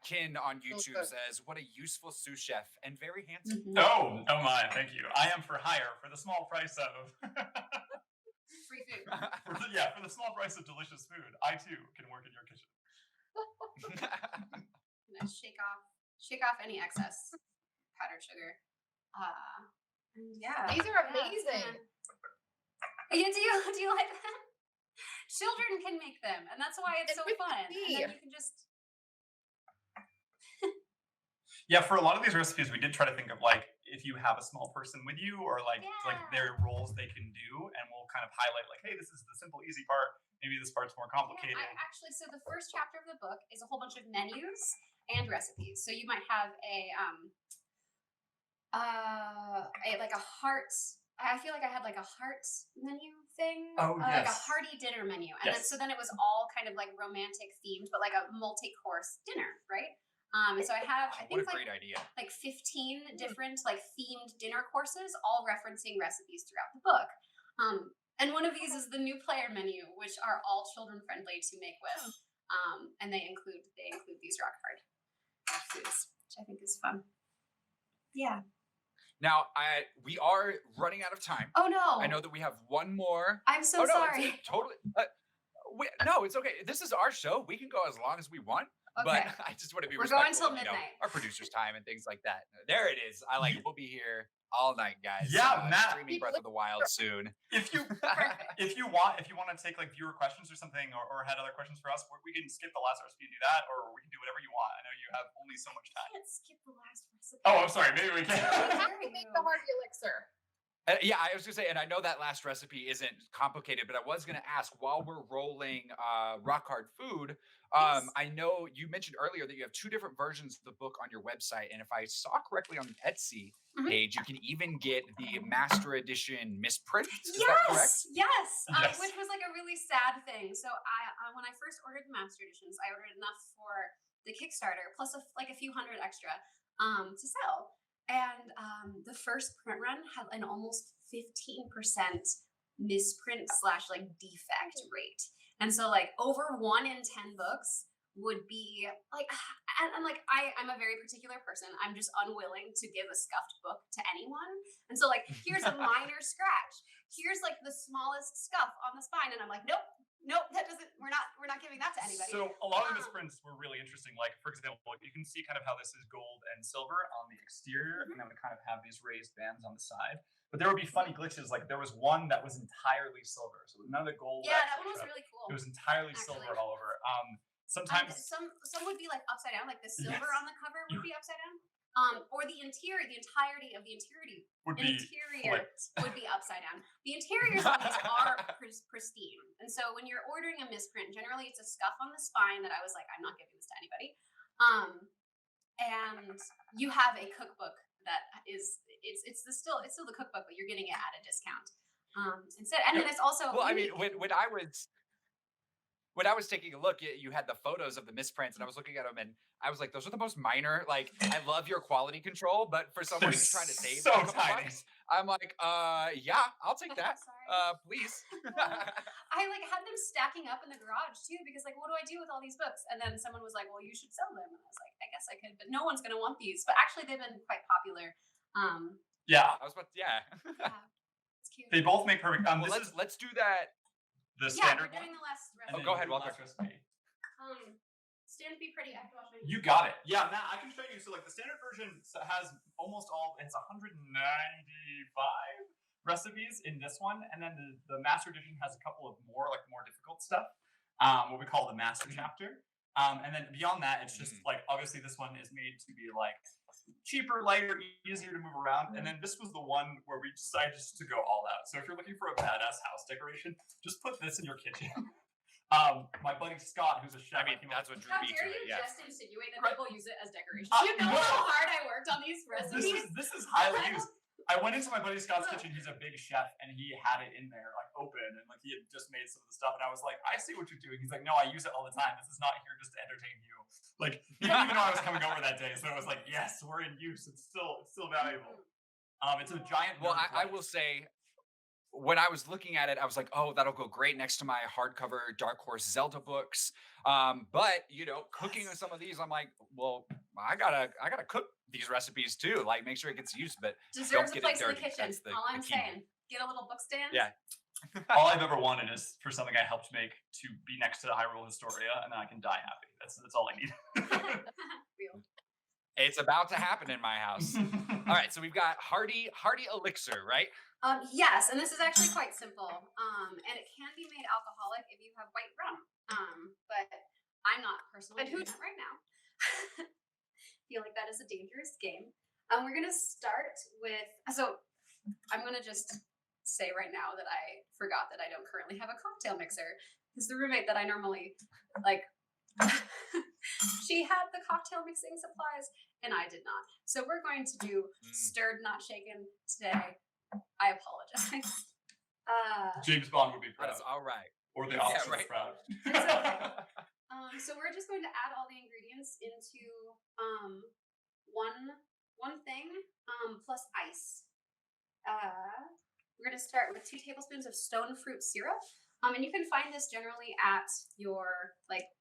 Kin on YouTube says, "What a useful sous chef and very handsome." Oh my, thank you. I am for hire for the small price of Free food. for the small price of delicious food. I too can work in your kitchen. I'm gonna shake off any excess powdered sugar. And yeah. These are amazing. Do you like them? Children can make them, and that's why it's so fun. And then you can just. Yeah, for a lot of these recipes, we did try to think of like if you have a small person with you, or like their roles they can do, and we'll kind of highlight like, hey, this is the simple, easy part. Maybe this part's more complicated. Yeah, actually, so the first chapter of the book is a whole bunch of menus and recipes. So you might have a heart. I feel like I had like a heart menu thing. Oh, Like a hearty dinner menu, and then it was all kind of like romantic themed, but like a multi-course dinner, right? So I have, I think, what a great idea. Like 15 different like themed dinner courses, all referencing recipes throughout the book. And one of these is the new player menu, which are all children friendly to make with. And they include these rock hard foods, which I think is fun. Yeah. Now, we are running out of time. Oh no! I know that we have one more. I'm so sorry. It's totally. No, it's okay. This is our show. We can go as long as we want. Okay. But I just want to be We're going respectful till of, midnight. Our producer's time and things like that. There it is. We'll be here all night, guys. Yeah, Matt. Streaming Breath of the Wild soon. If you Perfect. if you want to take like viewer questions or something, or had other questions for us, we can skip the last recipe and do that, or we can do whatever you want. I know you have only so much time. Can't skip the last recipe. Oh, I'm sorry. Maybe we can. How do we make the hearty elixir? Yeah, I was gonna say, and I know that last recipe isn't complicated, but I was gonna ask while we're rolling rock hard food. Yes. I know you mentioned earlier that you have two different versions of the book on your website, and if I saw correctly on the Etsy Mhm. page, you can even get the master edition misprint. Is that correct? Yes, Yes. which was like a really sad thing. So I when I first ordered the master editions, I ordered enough for the Kickstarter plus like a few hundred extra to sell. And the first print run had an almost 15% misprint slash like defect rate. And so like over 1 in 10 books would be like, and like I'm a very particular person. I'm just unwilling to give a scuffed book to anyone. And so like here's a minor scratch. Here's like the smallest scuff on the spine, and I'm like, nope, that doesn't. We're not giving that to anybody. So a lot of the misprints were really interesting. Like, for example, you can see kind of how this is gold and silver on the exterior, and then we kind of have these raised bands on the side. But there would be funny glitches. Like there was one that was entirely silver, so none of the gold. Yeah, that one was really cool. It was entirely silver all over. Sometimes some would be like upside down, like the silver Yes. on the cover would be upside down. Or the entirety of the interior would be flipped. would be upside down. The interiors on these are pristine, and so when you're ordering a misprint, generally it's a scuff on the spine that I was like, I'm not giving this to anybody. And you have a cookbook that is it's still the cookbook, but you're getting it at a discount. Instead, and then it's also Well, I mean, when I was taking a look, you had the photos of the misprints, and I was looking at them, and I was like, "Those are the most minor." Like, I love your quality control, but for someone who's trying to save so a couple tiny. bucks, I'm like, yeah, I'll take that. Sorry. Please." I like had them stacking up in the garage too, because like, what do I do with all these books? And then someone was like, well, you should sell them. And I was like, I guess I could, but no one's gonna want these. But actually, they've been quite popular. Yeah, I was about to, yeah. It's cute. they both make perfect. Well, let's do that. The Yeah, standard we're one. doing the last and recipe. then go ahead, you do the Walter. last recipe. Stand to be pretty. I have to wash my You got it. Yeah, Matt, I can show you. So like the standard version has almost all. It's 195 recipes in this one, and then the master edition has a couple of more difficult stuff. What we call the master chapter. And then beyond that, it's just like obviously this one is made to be like cheaper, lighter, easier to move around. And then this was the one where we decided just to go all out. So if you're looking for a badass house decoration, just put this in your kitchen. My buddy Scott, who's a chef, That's what drew How me dare to you it. Yeah. just insinuate that Right. people use it as decoration? I You know know. how hard I worked on these recipes? This is highly used. I went into my buddy Scott's kitchen. He's a big chef, and he had it in there like open, and like he had just made some of the stuff. And I was like, I see what you're doing. He's like, no, I use it all the time. This is not here just to entertain you. Like he didn't even know I was coming over that day, so I was like, yes, we're in use. It's still valuable. It's a giant. Well, nerd I book. will say, when I was looking at it, I was like, oh, that'll go great next to my hardcover Dark Horse Zelda books. But cooking with some of these, I'm like, well, I gotta cook these recipes too. Like, make sure it gets used, but Deserves don't a get place it in the dirty. kitchen. That's the All I'm key. saying. Get a little book stand. Yeah. All I've ever wanted is for something I helped make to be next to Hyrule Historia, and then I can die happy. That's all I need. Real. It's about to happen in my house. All right, so we've got Hearty Elixir, right? Yes, and this is actually quite simple. And it can be made alcoholic if you have white rum. But I'm not personally And doing who's- that right now. Feel like that is a dangerous game. We're gonna start with. So I'm gonna just say right now that I forgot that I don't currently have a cocktail mixer because the roommate that I normally like. She had the cocktail mixing supplies and I did not. So we're going to do stirred, not shaken today. I apologize. James Bond would be proud, That's all right. or the Yeah, opposite right. of proud. So we're just going to add all the ingredients into one thing plus ice. We're going to start with 2 tablespoons of stone fruit syrup. And you can find this generally at your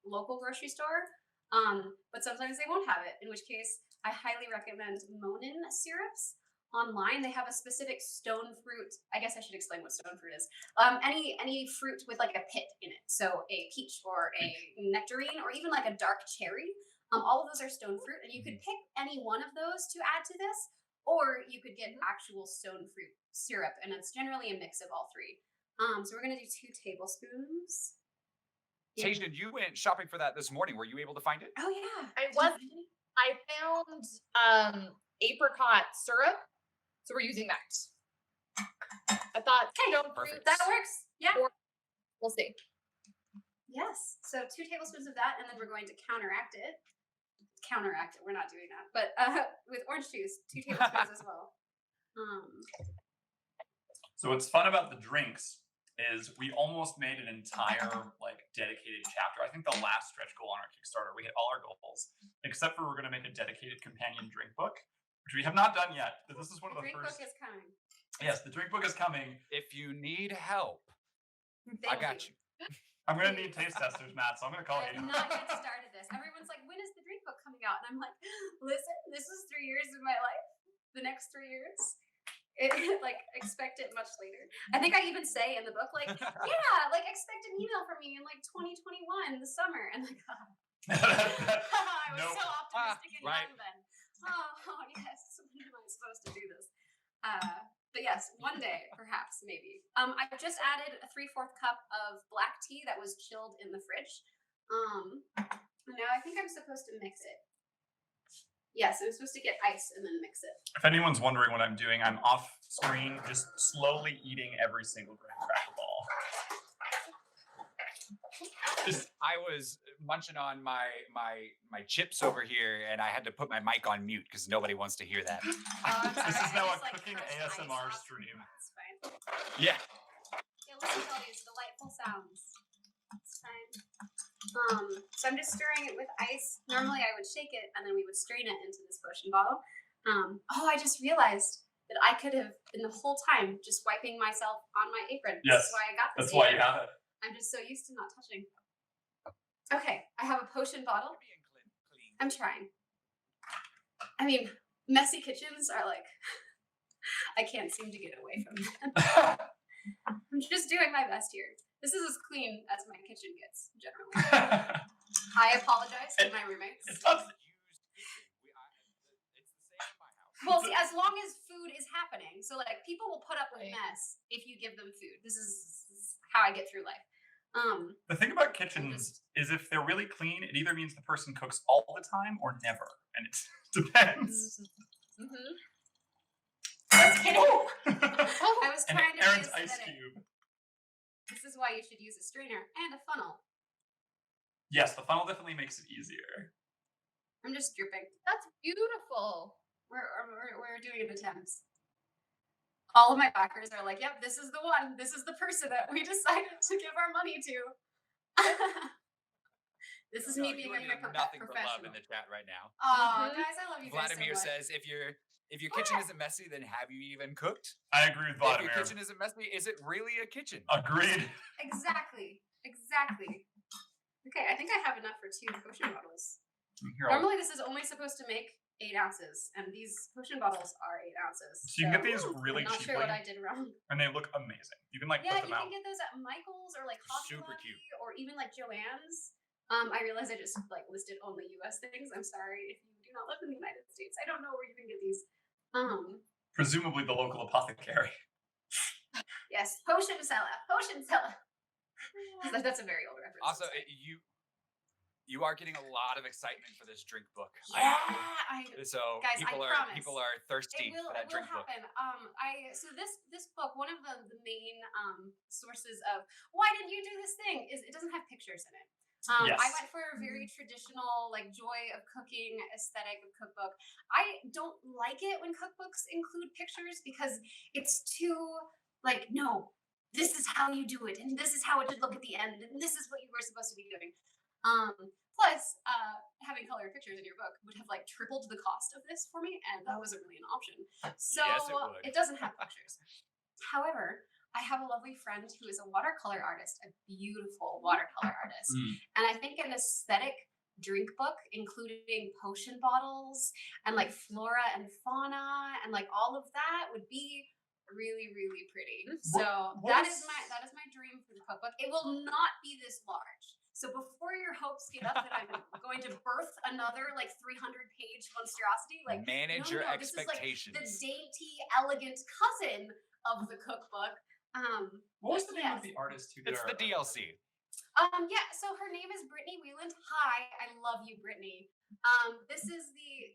local grocery store. But sometimes they won't have it, in which case I highly recommend Monin syrups. Online, they have a specific stone fruit. I guess I should explain what stone fruit is. Any fruit with like a pit in it. So a peach or a nectarine or even like a dark cherry. All of those are stone fruit, and you could pick any one of those to add to this, or you could get actual stone fruit syrup, and it's generally a mix of all 3. So we're gonna do 2 tablespoons. Tajan, you went shopping for that this morning. Were you able to find it? Oh yeah, I found apricot syrup, so we're using that. I thought, Perfect. That works. Yeah. we'll see. Yes. So 2 tablespoons of that, and then we're going to counteract it. We're not doing that. But with orange juice, 2 tablespoons as well. So what's fun about the drinks is we almost made an entire dedicated chapter. I think the last stretch goal on our Kickstarter, we hit all our goals, except for we're going to make a dedicated companion drink book, which we have not done yet. But this is one of the drink first. book is coming. Yes, the drink book is coming. If you need help, I got you. I'm going to need taste testers, Matt, so I'm going to call I you. have not yet started this. Everyone's like, when is the drink book coming out? And I'm like, listen, this is 3 years of my life. The next 3 years. Expect it much later. I think I even say in the book, expect an email from me in 2021, the summer. And I was so optimistic and young then. Oh, yes. When am I supposed to do this? But yes, one day, perhaps, maybe. I just added a 3/4 cup of black tea that was chilled in the fridge. Now I think I'm supposed to mix it. Yes, I'm supposed to get ice and then mix it. If anyone's wondering what I'm doing, I'm off screen, just slowly eating every single graham cracker ball. I was munching on my chips over here, and I had to put my mic on mute because nobody wants to hear that. This is now a cooking ASMR stream. It's fine. Yeah. Yeah, listen to all these delightful sounds. It's fine. So I'm just stirring it with ice. Normally I would shake it and then we would strain it into this potion bottle. I just realized that I could have been the whole time just wiping myself on my apron. Yes, that's why I got this. That's why you have it. I'm just so used to not touching. Okay, I have a potion bottle. I'm trying. I mean, messy kitchens are I can't seem to get away from them. I'm just doing my best here. This is as clean as my kitchen gets, generally. I apologize to my roommates. It's not. Well, see, as long as food is happening. So, people will put up with mess if you give them food. This is how I get through life. The thing about kitchens is if they're really clean, it either means the person cooks all the time or never. And it depends. Mm-hmm. Just kidding. I was trying to Aaron's be ice aesthetic. cube. This is why you should use a strainer and a funnel. Yes, the funnel definitely makes it easier. I'm just dripping. That's beautiful. We're doing an attempt. All of my backers are like, yep, this is the one. This is the person that we decided to give our money to. This is me being a nothing but love professional. in the chat right now. Oh, guys, I love you guys Vladimir so much. says, if your kitchen isn't messy, then have you even cooked? I agree with Vladimir. If your kitchen isn't messy, is it really a kitchen? Agreed. Exactly. Okay, I think I have enough for 2 potion bottles. Here, Normally, this is only supposed to make 8 ounces, and these potion bottles are 8 ounces. So you can get these really I'm not cheaply, sure what I did wrong. and they look amazing. You can put Yeah, them you out. can get those at Michael's or Hobby Super Lobby cute. or even Joann's. I realize I just listed only U.S. things. I'm sorry if you do not live in the United States. I don't know where you can get these. Presumably the local apothecary. Yes, potion seller. That's a very old reference. Also, you are getting a lot of excitement for this drink book. Yeah, So guys, people are thirsty for that drink book. So this book, one of the main sources of why did you do this thing is it doesn't have pictures in it. Yes. I went for a very traditional, joy of cooking aesthetic of cookbook. I don't like it when cookbooks include pictures because it's too no, this is how you do it, and this is how it should look at the end, and this is what you were supposed to be doing. Plus, having colored pictures in your book would have tripled the cost of this for me, and that wasn't really an option. So Yes, it would. it doesn't have pictures. However, I have a lovely friend who is a watercolor artist, a beautiful watercolor artist. And I think an aesthetic drink book, including potion bottles and flora and fauna and all of that would be really, really pretty. So that is my dream for the cookbook. It will not be this large. So before your hopes get up that I'm going to birth another 300-page monstrosity, manage your expectations. This is the dainty, elegant cousin of the cookbook. What was the name of the artist who did It's the DLC. Yeah, so her name is Brittany Wheeland. Hi, I love you, Brittany. This is the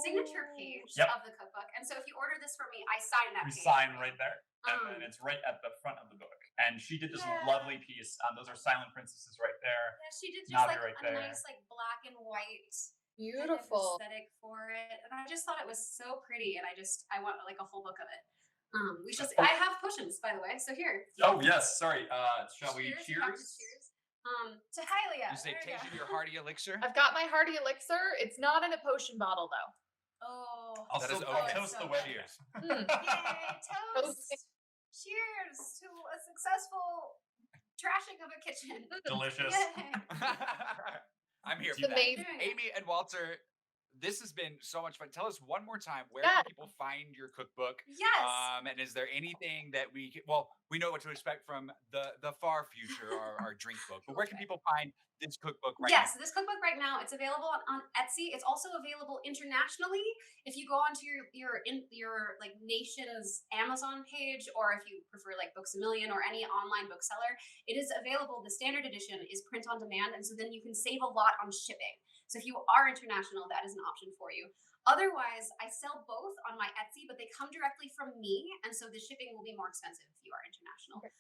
signature page Yep. of the cookbook. And so if you order this for me, I sign that We page. sign right there. And Um, then it's right at the front of the book. And she did this Yeah. lovely piece. Those are silent princesses right there. Yeah, she did just Navi like right a there. nice like black and white kind of Beautiful. aesthetic for it. And I just thought it was so pretty, and I want like a whole book of it. We shall see. I have potions, by the way. So here. Oh yes, sorry. Shall we You have to cheers? cheers. To Hylia. You say There we taste go. your hearty elixir. I've got my hearty elixir. It's not in a potion bottle though. Oh. I'll That is still okay. toast the So way. Cheers. Mm. Yay, toast! Cheers to a successful trashing of a kitchen. Delicious. Yay. I'm here It's for that. amazing. Aimee and Walter, this has been so much fun. Tell us one more time, where Yeah. can people find your cookbook? Yes. And is there anything that we know what to expect from the far future, our drink book, but where can Okay. people find this cookbook right Yes, this cookbook right now, it's available on Etsy. It's also available internationally. If you go onto your like nation's Amazon page, or if you prefer like Books a Million or any online bookseller, it is available. The standard edition is print on demand, and so then you can save a lot on shipping. So if you are international, that is an option for you. Otherwise, I sell both on my Etsy, but they come directly from me, and so the shipping will be more expensive if you are international. Okay.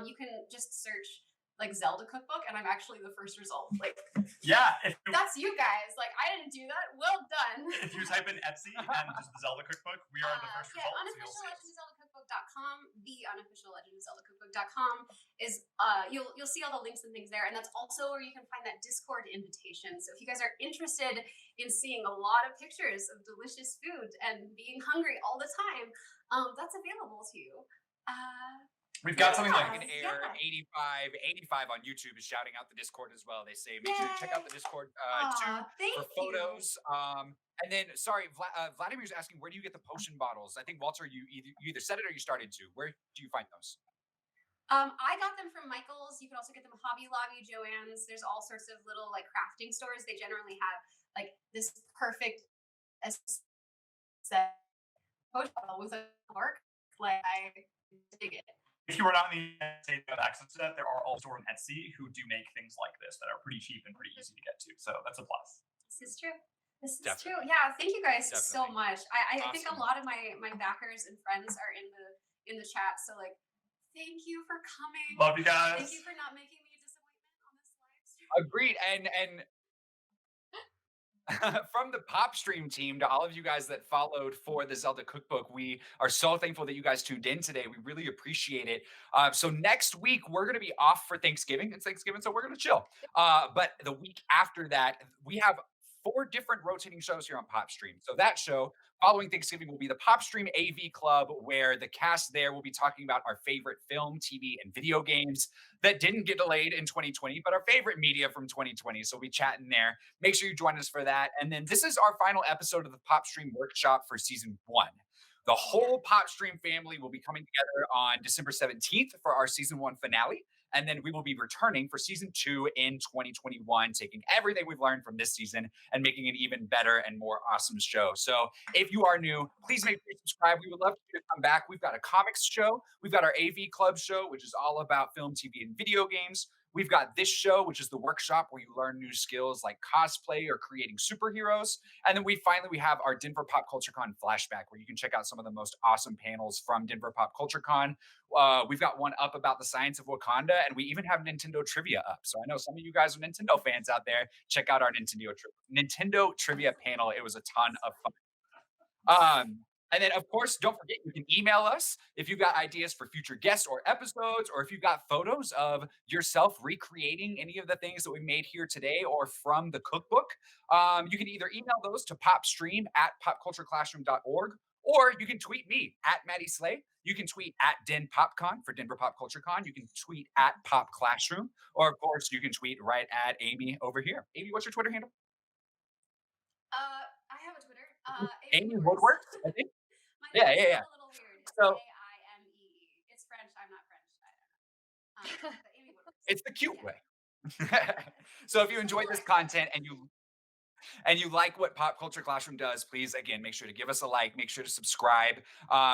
You can just search like Zelda cookbook, and I'm actually the first result. Like, Yeah. that's you guys. Like, I didn't do that. Well done. If you type in Etsy and just the Zelda cookbook, we are the first Yeah, result. unofficial legendszeldacookbook.com, the unofficial legendszeldacookbook.com is you'll see all the links and things there, and that's also where you can find that Discord invitation. So if you guys are interested in seeing a lot of pictures of delicious food and being hungry all the time, that's available to you. We've got something Like like an Air Yeah. 85 on YouTube is shouting out the Discord as well. They say make sure to check out the Discord too Thank for you. photos. And then sorry, Vladimir's asking, where do you get the potion bottles? I think Walter, you either said it or you started to. Where do you find those? I got them from Michael's. You can also get them at Hobby Lobby, Joann's. There's all sorts of little like crafting stores. They generally have like this perfect set potion bottle with a cork. Like, I dig it. if you are not in the United States and have access to that, there are also on Etsy who do make things like this that are pretty cheap and pretty easy to get to. So that's a plus. This is true. This is Definitely. true. Yeah, thank you guys so Definitely. much. I think a Awesome. lot of my backers and friends are in the chat. So like, thank you for coming. Love you guys. Thank you for not making me a disappointment on this live stream. Agreed. And from the PopStream team to all of you guys that followed for the Zelda cookbook, we are so thankful that you guys tuned in today. We really appreciate it. So next week we're going to be off for Thanksgiving. It's Thanksgiving, so we're going to chill. But the week after that, we have 4 different rotating shows here on PopStream. So that show following Thanksgiving will be the PopStream AV Club, where the cast there will be talking about our favorite film, TV, and video games that didn't get delayed in 2020, but our favorite media from 2020. So we'll be chatting there. Make sure you join us for that. And then this is our final episode of the PopStream workshop for season 1. The whole PopStream family will be coming together on December 17th for our season 1 finale. And then we will be returning for season 2 in 2021, taking everything we've learned from this season and making it even better and more awesome show. So if you are new, please make sure you subscribe. We would love for you to come back. We've got a comics show. We've got our AV Club show, which is all about film, TV, and video games. We've got this show, which is the workshop where you learn new skills like cosplay or creating superheroes. And then we have our Denver Pop Culture Con flashback, where you can check out some of the most awesome panels from Denver Pop Culture Con. We've got one up about the science of Wakanda, and we even have Nintendo trivia up. So I know some of you guys are Nintendo fans out there. Check out our Nintendo trivia panel. It was a ton of fun. And then, of course, don't forget, you can email us if you've got ideas for future guests or episodes, or if you've got photos of yourself recreating any of the things that we made here today or from the cookbook. You can either email those to popstream@popcultureclassroom.org, or you can tweet me @MaddieSlay. You can tweet @DenPopCon for Denver Pop Culture Con. You can tweet @PopClassroom, or of course, you can tweet right at Aimee over here. Aimee, what's your Twitter handle? I have a Twitter. Aimee Woodward, I think. My Yeah, name is yeah, yeah. spelled a little weird. It's So- Aimee. It's French. I'm not French. I don't know. But Aimee Woodward. It's the cute way. So if you enjoy this content and you like what Pop Culture Classroom does, please, again, make sure to give us a like, make sure to subscribe,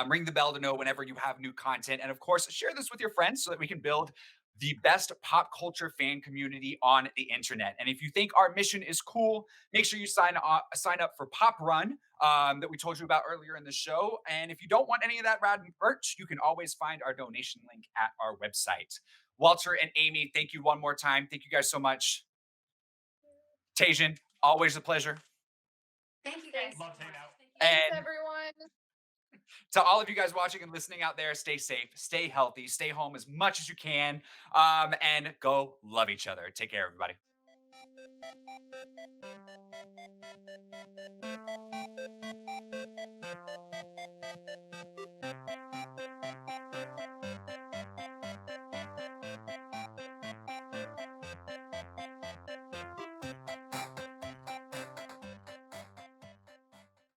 ring the bell to know whenever you have new content, and of course, share this with your friends so that we can build the best pop culture fan community on the internet. And if you think our mission is cool, make sure you sign up for Pop Run that we told you about earlier in the show. And if you don't want any of that rad merch, you can always find our donation link at our website. Walter and Aimee, thank you one more time. Thank you guys so much. Tajan, always a pleasure. Thank you guys. Love to hang out. Thanks, And everyone. to all of you guys watching and listening out there, stay safe, stay healthy, stay home as much as you can, and go love each other. Take care, everybody.